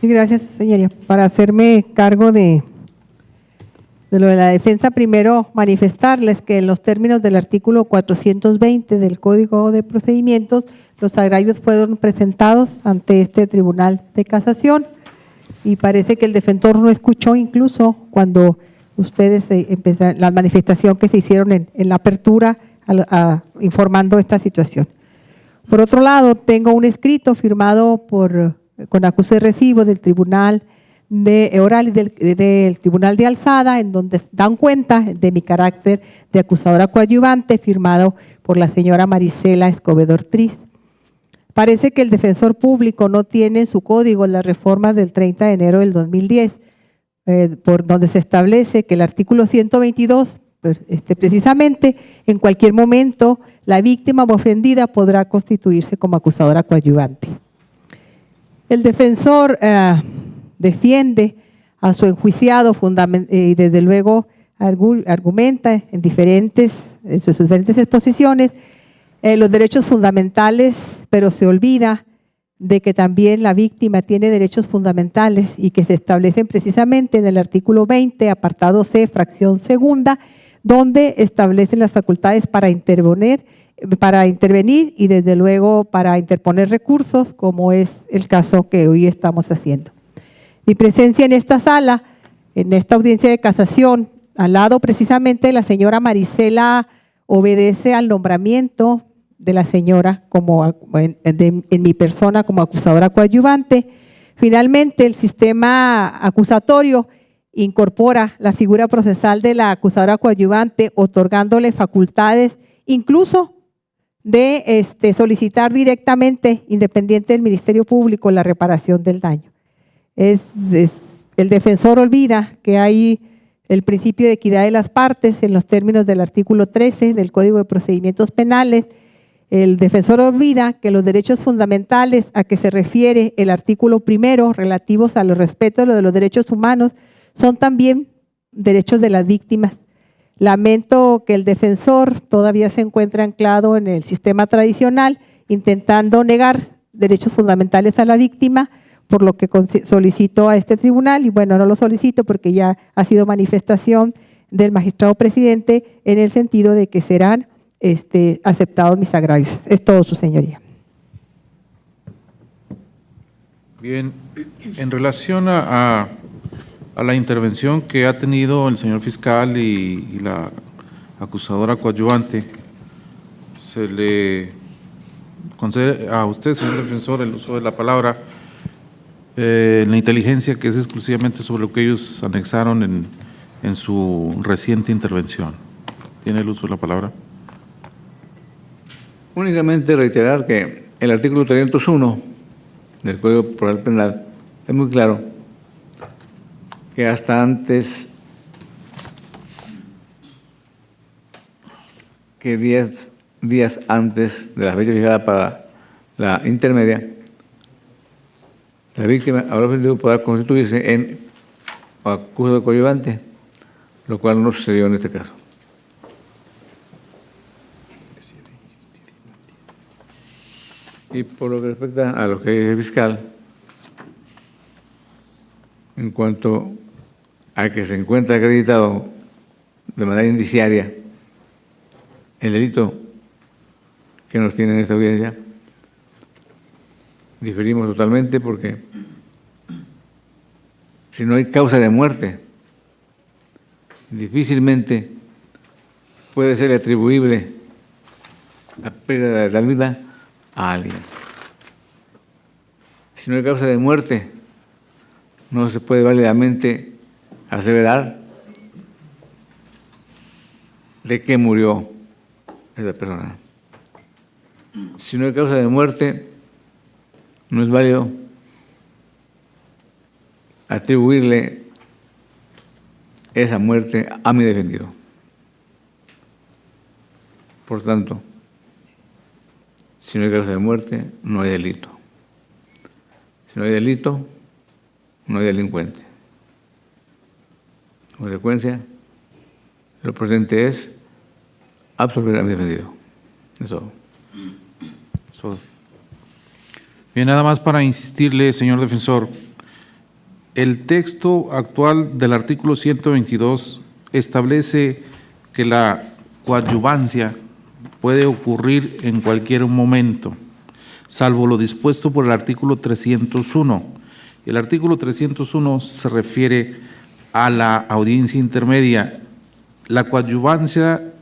Sí, gracias, señoría. Para hacerme cargo de lo de la defensa, primero manifestarles que en los términos del artículo 420 del Código de Procedimientos, los agravios fueron presentados ante este Tribunal de Casación, y parece que el defensor no escuchó incluso cuando ustedes empezaron la manifestación que se hicieron en la apertura informando esta situación. Por otro lado, tengo un escrito firmado con acuse de recibo del Tribunal Oral y del Tribunal de Alzada, en donde dan cuenta de mi carácter de acusadora coadyuvante, firmado por la señora Marisela Escobedo Ortiz. Parece que el defensor público no tiene en su código las reformas del 30 de enero del 2010, por donde se establece que el artículo 122, precisamente, en cualquier momento la víctima o ofendida podrá constituirse como acusadora coadyuvante. El defensor defiende a su enjuiciado y desde luego argumenta en sus diferentes exposiciones los derechos fundamentales, pero se olvida de que también la víctima tiene derechos fundamentales y que se establecen precisamente en el artículo 20, apartado C, fracción segunda, donde establecen las facultades para intervenir y desde luego para interponer recursos, como es el caso que hoy estamos haciendo. Mi presencia en esta sala, en esta audiencia de casación, al lado precisamente de la señora Marisela, obedece al nombramiento de la señora en mi persona como acusadora coadyuvante. Finalmente, el sistema acusatorio incorpora la figura procesal de la acusadora coadyuvante, otorgándole facultades incluso de solicitar directamente, independiente del Ministerio Público, la reparación del daño. El defensor olvida que hay el principio de equidad de las partes en los términos del artículo 13 del Código de Procedimientos Penales. El defensor olvida que los derechos fundamentales a que se refiere el artículo primero, relativos a los respetos de los derechos humanos, son también derechos de las víctimas. Lamento que el defensor todavía se encuentre anclado en el sistema tradicional, intentando negar derechos fundamentales a la víctima, por lo que solicito a este tribunal, y bueno, no lo solicito porque ya ha sido manifestación del magistrado presidente en el sentido de que serán aceptados mis agravios. Es todo, su señoría. Bien, en relación a la intervención que ha tenido el señor fiscal y la acusadora coadyuvante, se le concede a usted, señor defensor, el uso de la palabra, la inteligencia que es exclusivamente sobre lo que ellos anexaron en su reciente intervención. ¿Tiene el uso de la palabra? Únicamente reiterar que el artículo 301 del Código Procesal Penal es muy claro que hasta antes que 10 días antes de la fecha fijada para la intermedia, la víctima habrá ofendido podrá constituirse en acusado coadyuvante, lo cual no sucedió en este caso. Y por lo que respecta a lo que dice el fiscal, en cuanto a que se encuentra acreditado de manera indiciaria el delito que nos tiene en esta audiencia, diferimos totalmente porque si no hay causa de muerte, difícilmente puede ser atribuible la pérdida de la vida a alguien. Si no hay causa de muerte, no se puede válidamente aseverar de qué murió esa persona. Si no hay causa de muerte, no es válido atribuirle esa muerte a mi defendido. Por tanto, si no hay causa de muerte, no hay delito. Si no hay delito, no hay delincuente. En consecuencia, lo procedente es absolver a mi defendido. Eso. Bien, nada más para insistirle, señor defensor, el texto actual del artículo 122 establece que la coadyuvancia puede ocurrir en cualquier momento, salvo lo dispuesto por el artículo 301. El artículo 301 se refiere a la audiencia intermedia. La coadyuvancia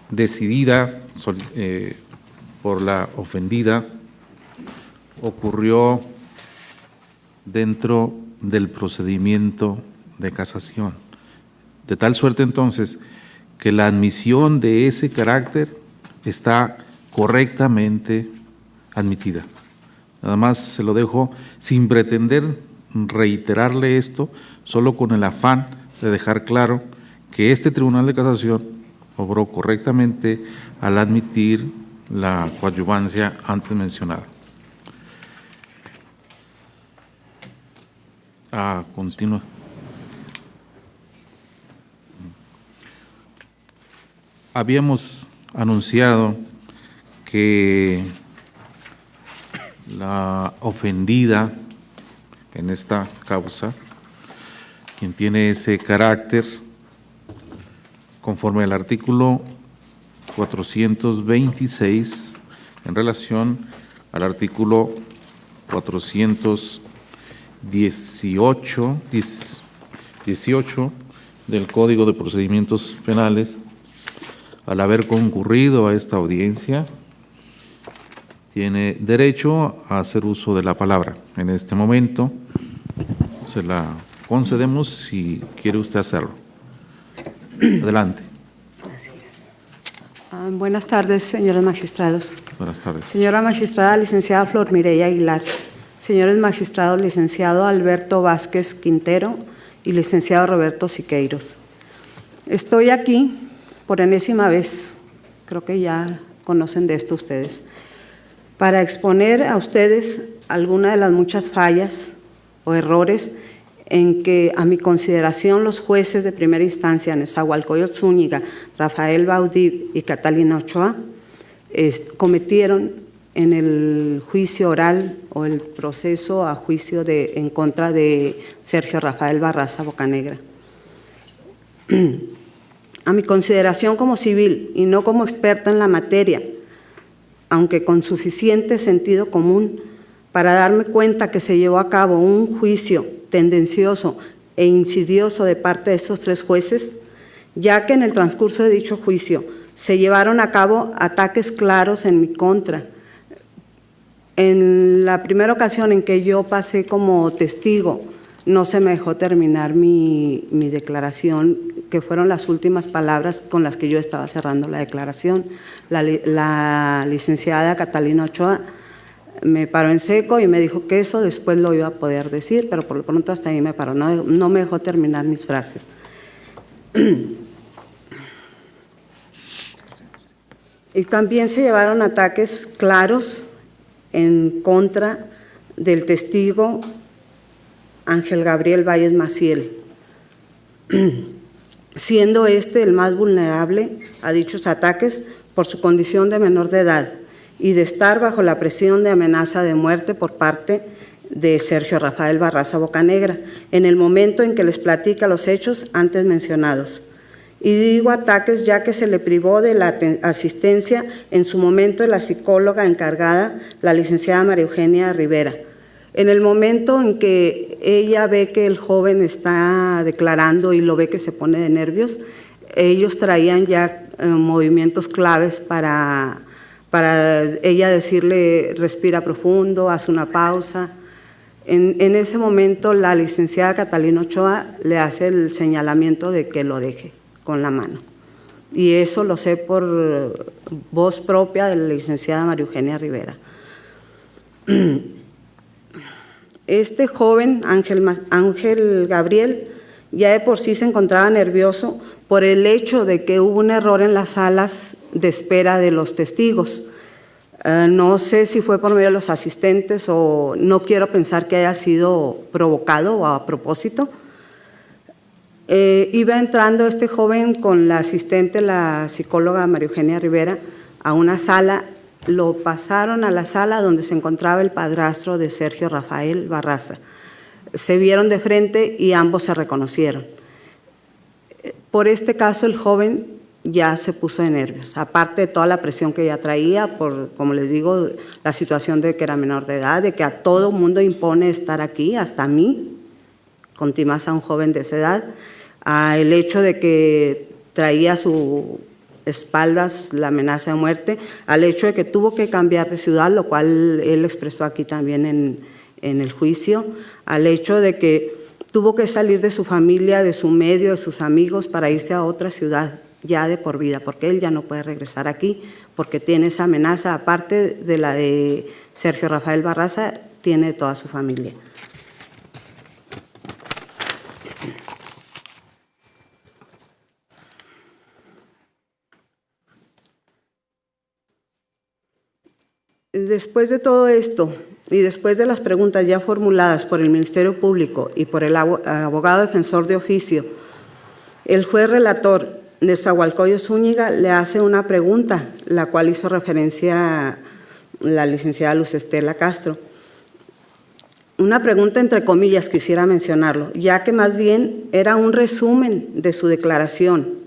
decidida por la ofendida ocurrió dentro del procedimiento de casación. De tal suerte entonces que la admisión de ese carácter está correctamente admitida. Nada más se lo dejo sin pretender reiterarle esto, solo con el afán de dejar claro que este Tribunal de Casación obró correctamente al admitir la coadyuvancia antes mencionada. Continúa. Habíamos anunciado que la ofendida en esta causa, quien tiene ese carácter, conforme al artículo 426, en relación al artículo 418 del Código de Procedimientos Penales, al haber concurrido a esta audiencia, tiene derecho a hacer uso de la palabra. En este momento se la concedemos si quiere usted hacerlo. Adelante. Gracias. Buenas tardes, señores magistrados. Buenas tardes. Señora magistrada licenciada Flor Mireya Aguilar, señores magistrados licenciado Alberto Vázquez Quintero y licenciado Roberto Siqueiros. Estoy aquí por enésima vez, creo que ya conocen de esto ustedes, para exponer a ustedes algunas de las muchas fallas o errores en que, a mi consideración, los jueces de primera instancia, Nezahualcóyotl Zúñiga, Rafael Baudí y Catalina Ochoa, cometieron en el juicio oral o el proceso a juicio en contra de Sergio Rafael Barraza Bocanegra. A mi consideración como civil y no como experta en la materia, aunque con suficiente sentido común para darme cuenta que se llevó a cabo un juicio tendencioso e insidioso de parte de estos 3 jueces, ya que en el transcurso de dicho juicio se llevaron a cabo ataques claros en mi contra. En la primera ocasión en que yo pasé como testigo, no se me dejó terminar mi declaración, que fueron las últimas palabras con las que yo estaba cerrando la declaración. La licenciada Catalina Ochoa me paró en seco y me dijo que eso después lo iba a poder decir, pero por lo pronto hasta ahí me paró, no me dejó terminar mis frases. Y también se llevaron ataques claros en contra del testigo Ángel Gabriel Valles Maciel, siendo este el más vulnerable a dichos ataques por su condición de menor de edad y de estar bajo la presión de amenaza de muerte por parte de Sergio Rafael Barraza Bocanegra, en el momento en que les platica los hechos antes mencionados. Y digo ataques ya que se le privó de la asistencia en su momento de la psicóloga encargada, la licenciada María Eugenia Rivera. En el momento en que ella ve que el joven está declarando y lo ve que se pone de nervios, ellos traían ya movimientos claves para ella decirle respira profundo, haz una pausa. En ese momento la licenciada Catalina Ochoa le hace el señalamiento de que lo deje con la mano. Y eso lo sé por voz propia de la licenciada María Eugenia Rivera. Este joven, Ángel Gabriel, ya de por sí se encontraba nervioso por el hecho de que hubo un error en las salas de espera de los testigos. No sé si fue por medio de los asistentes o no quiero pensar que haya sido provocado o a propósito. Iba entrando este joven con la asistente, la psicóloga María Eugenia Rivera, a una sala. Lo pasaron a la sala donde se encontraba el padrastro de Sergio Rafael Barraza. Se vieron de frente y ambos se reconocieron. Por este caso el joven ya se puso de nervios, aparte de toda la presión que ya traía por, como les digo, la situación de que era menor de edad, de que a todo mundo impone estar aquí, hasta a mí, contimas a un joven de esa edad, el hecho de que traía a sus espaldas la amenaza de muerte, al hecho de que tuvo que cambiar de ciudad, lo cual él expresó aquí también en el juicio, al hecho de que tuvo que salir de su familia, de su medio, de sus amigos para irse a otra ciudad, ya de por vida, porque él ya no puede regresar aquí, porque tiene esa amenaza, aparte de la de Sergio Rafael Barraza, tiene toda su familia. Después de todo esto y después de las preguntas ya formuladas por el Ministerio Público y por el abogado defensor de oficio, el juez relator Nezahualcóyotl Zúñiga le hace una pregunta, la cual hizo referencia la licenciada Luz Estela Castro. Una pregunta entre comillas, quisiera mencionarlo, ya que más bien era un resumen de su declaración,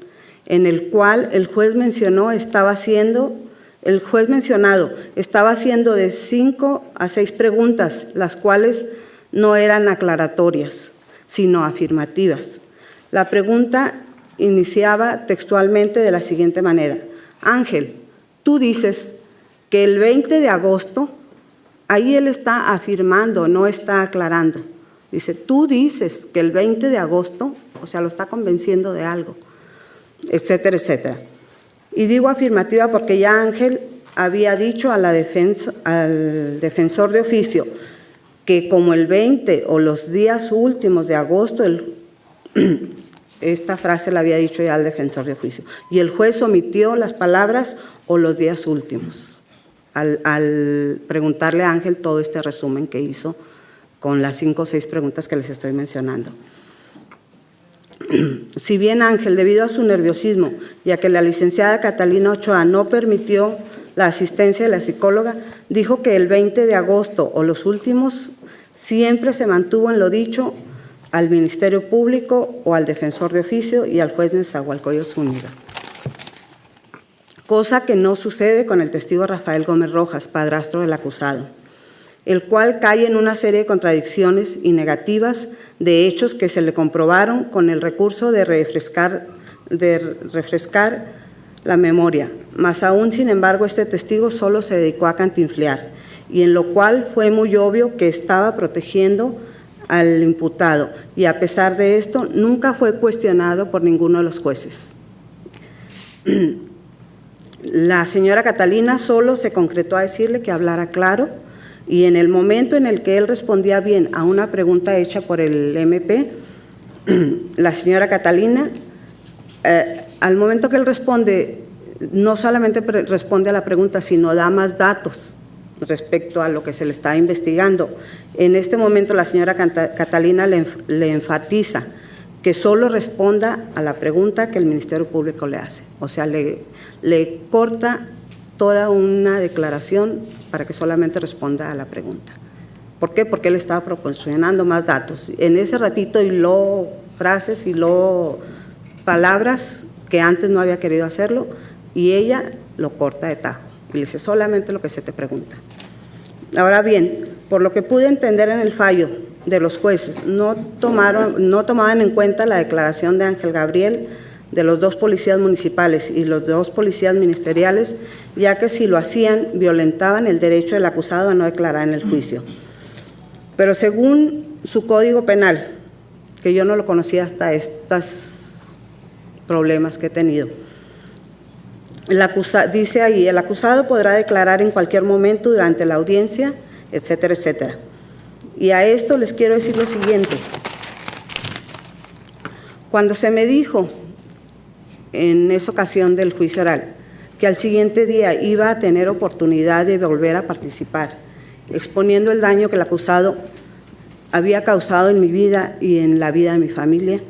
en el cual el juez mencionado estaba haciendo de 5 a 6 preguntas, las cuales no eran aclaratorias, sino afirmativas. La pregunta iniciaba textualmente de la siguiente manera: Ángel, tú dices que el 20 de agosto, ahí él está afirmando, no está aclarando. Dice, tú dices que el 20 de agosto, o sea, lo está convenciendo de algo, etcétera, etcétera. Y digo afirmativa porque ya Ángel había dicho a al defensor de oficio que como el 20 o los días últimos de agosto, esta frase la había dicho ya al defensor de oficio. Y el juez omitió las palabras o los días últimos al preguntarle a Ángel todo este resumen que hizo con las 5 o 6 preguntas que les estoy mencionando. Si bien Ángel, debido a su nerviosismo, ya que la licenciada Catalina Ochoa no permitió la asistencia de la psicóloga, dijo que el 20 de agosto o los últimos siempre se mantuvo en lo dicho al Ministerio Público o al defensor de oficio y al juez Nezahualcóyotl Zúñiga. Cosa que no sucede con el testigo Rafael Gómez Rojas, padrastro del acusado, el cual cae en una serie de contradicciones y negativas de hechos que se le comprobaron con el recurso de refrescar la memoria. Más aún, sin embargo, este testigo solo se dedicó a cantinflear, y en lo cual fue muy obvio que estaba protegiendo al imputado, y a pesar de esto, nunca fue cuestionado por ninguno de los jueces. La señora Catalina solo se concretó a decirle que hablara claro, y en el momento en el que él respondía bien a una pregunta hecha por el MP, la señora Catalina, al momento que él responde, no solamente responde a la pregunta, sino da más datos respecto a lo que se le está investigando. En este momento la señora Catalina le enfatiza que solo responda a la pregunta que el Ministerio Público le hace. O sea, le corta toda una declaración para que solamente responda a la pregunta. ¿Por qué? Porque él estaba proporcionando más datos. En ese ratito hiló frases, hiló palabras que antes no había querido hacerlo, y ella lo corta de tajo y le dice solamente lo que se te pregunta. Ahora bien, por lo que pude entender en el fallo de los jueces, no tomaban en cuenta la declaración de Ángel Gabriel, de los 2 policías municipales y los 2 policías ministeriales, ya que si lo hacían, violentaban el derecho del acusado a no declarar en el juicio. Pero según su código penal, que yo no lo conocía hasta estos problemas que he tenido, dice ahí, el acusado podrá declarar en cualquier momento durante la audiencia, etcétera, etcétera. Y a esto les quiero decir lo siguiente. Cuando se me dijo en esa ocasión del juicio oral que al siguiente día iba a tener oportunidad de volver a participar, exponiendo el daño que el acusado había causado en mi vida y en la vida de mi familia,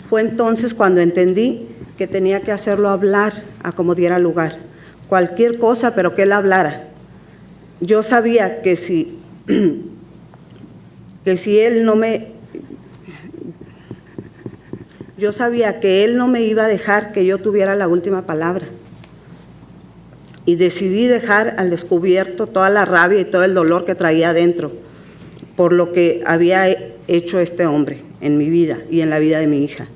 fue entonces cuando entendí que tenía que hacerlo hablar a como diera lugar, cualquier cosa, pero que él hablara. Yo sabía que si él no me... Yo sabía que él no me iba a dejar que yo tuviera la última palabra. Y decidí dejar al descubierto toda la rabia y todo el dolor que traía adentro por lo que había hecho este hombre en mi vida y en la vida de mi hija.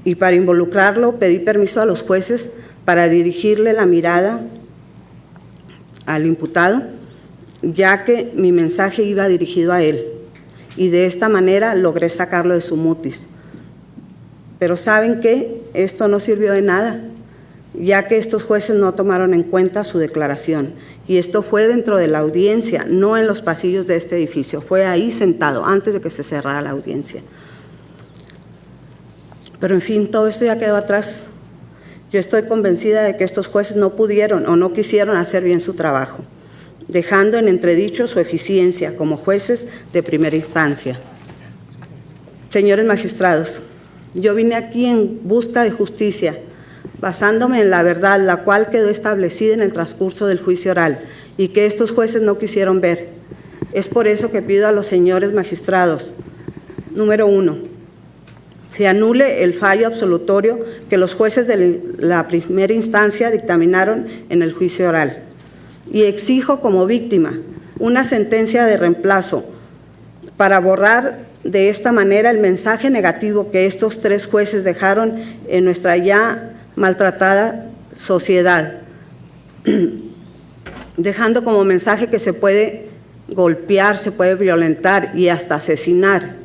Y para involucrarlo pedí permiso a los jueces para dirigirle la mirada al imputado, ya que mi mensaje iba dirigido a él. Y de esta manera logré sacarlo de su mutis. Pero ¿saben qué? Esto no sirvió de nada, ya que estos jueces no tomaron en cuenta su declaración. Y esto fue dentro de la audiencia, no en los pasillos de este edificio. Fue ahí sentado, antes de que se cerrara la audiencia. Pero en fin, todo esto ya quedó atrás. Yo estoy convencida de que estos jueces no pudieron o no quisieron hacer bien su trabajo, dejando en entredicho su eficiencia como jueces de primera instancia. Señores magistrados, yo vine aquí en busca de justicia, basándome en la verdad, la cual quedó establecida en el transcurso del juicio oral y que estos jueces no quisieron ver. Es por eso que pido a los señores magistrados, número 1, se anule el fallo absolutorio que los jueces de la primera instancia dictaminaron en el juicio oral. Y exijo como víctima una sentencia de reemplazo para borrar de esta manera el mensaje negativo que estos 3 jueces dejaron en nuestra ya maltratada sociedad, dejando como mensaje que se puede golpear, se puede violentar y hasta asesinar,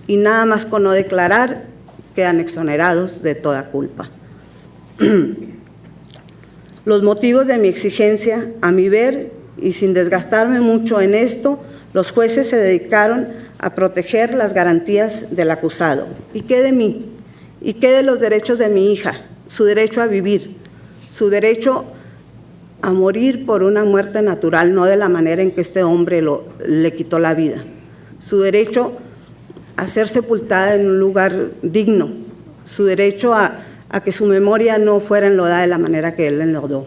y nada más con no declarar quedan exonerados de toda culpa. Los motivos de mi exigencia, a mi ver, y sin desgastarme mucho en esto, los jueces se dedicaron a proteger las garantías del acusado. ¿Y qué de mí? ¿Y qué de los derechos de mi hija? Su derecho a vivir, su derecho a morir por una muerte natural, no de la manera en que este hombre le quitó la vida. Su derecho a ser sepultada en un lugar digno, su derecho a que su memoria no fuera enlodada de la manera que él la enlodó.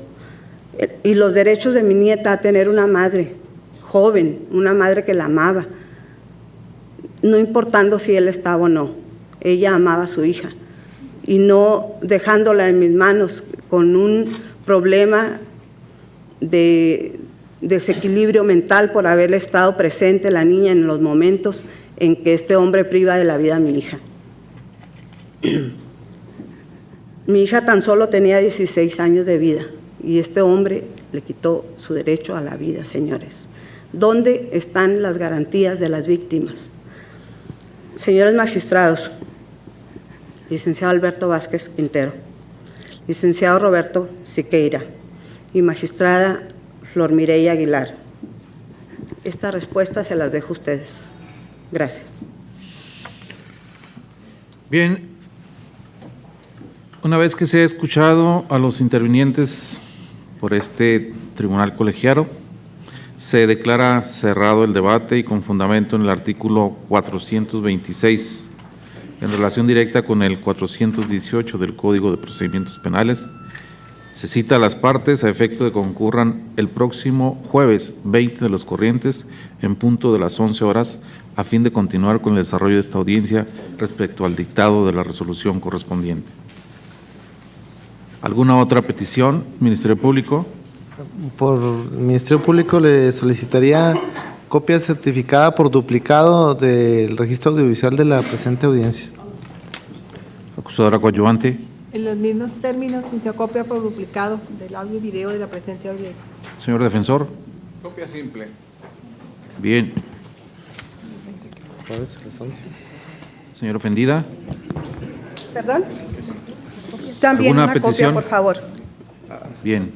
Y los derechos de mi nieta a tener una madre joven, una madre que la amaba. no importando si él estaba o no. Ella amaba a su hija y no dejándola en mis manos con un problema de desequilibrio mental por haberle estado presente la niña en los momentos en que este hombre priva de la vida a mi hija. Mi hija tan solo tenía 16 años de vida y este hombre le quitó su derecho a la vida, señores. ¿Dónde están las garantías de las víctimas? Señores magistrados, licenciado Alberto Vázquez Quintero, licenciado Roberto Siqueira y magistrada Flor Mireya Aguilar, esta respuesta se las dejo a ustedes. Gracias. Bien, una vez que se ha escuchado a los intervinientes por este tribunal colegiado, se declara cerrado el debate y con fundamento en el artículo 426, en relación directa con el 418 del Código de Procedimientos Penales, se cita a las partes a efecto de que concurran el próximo jueves 20 de los corrientes en punto de las 11 horas a fin de continuar con el desarrollo de esta audiencia respecto al dictado de la resolución correspondiente. ¿Alguna otra petición, Ministerio Público? Por Ministerio Público le solicitaría copia certificada por duplicado del registro audiovisual de la presente audiencia. Acusadora coadyuvante. En los mismos términos, se copia por duplicado del audio y video de la presente audiencia. Señor defensor. Copia simple. Bien. Señor ofendida. ¿Perdón? También ¿Alguna una petición? copia, por favor. Bien.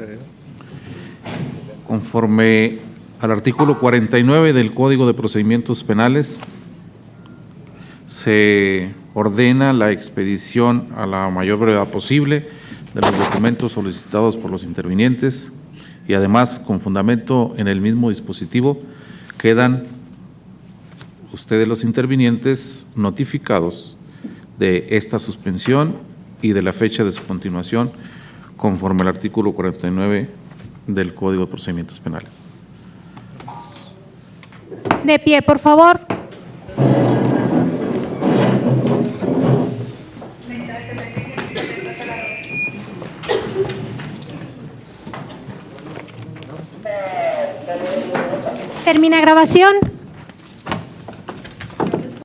Conforme al artículo 49 del Código de Procedimientos Penales, se ordena la expedición a la mayor brevedad posible de los documentos solicitados por los intervinientes y además, con fundamento en el mismo dispositivo, quedan ustedes los intervinientes notificados de esta suspensión y de la fecha de su continuación conforme al artículo 49 del Código de Procedimientos Penales. De pie, por favor. Termina grabación.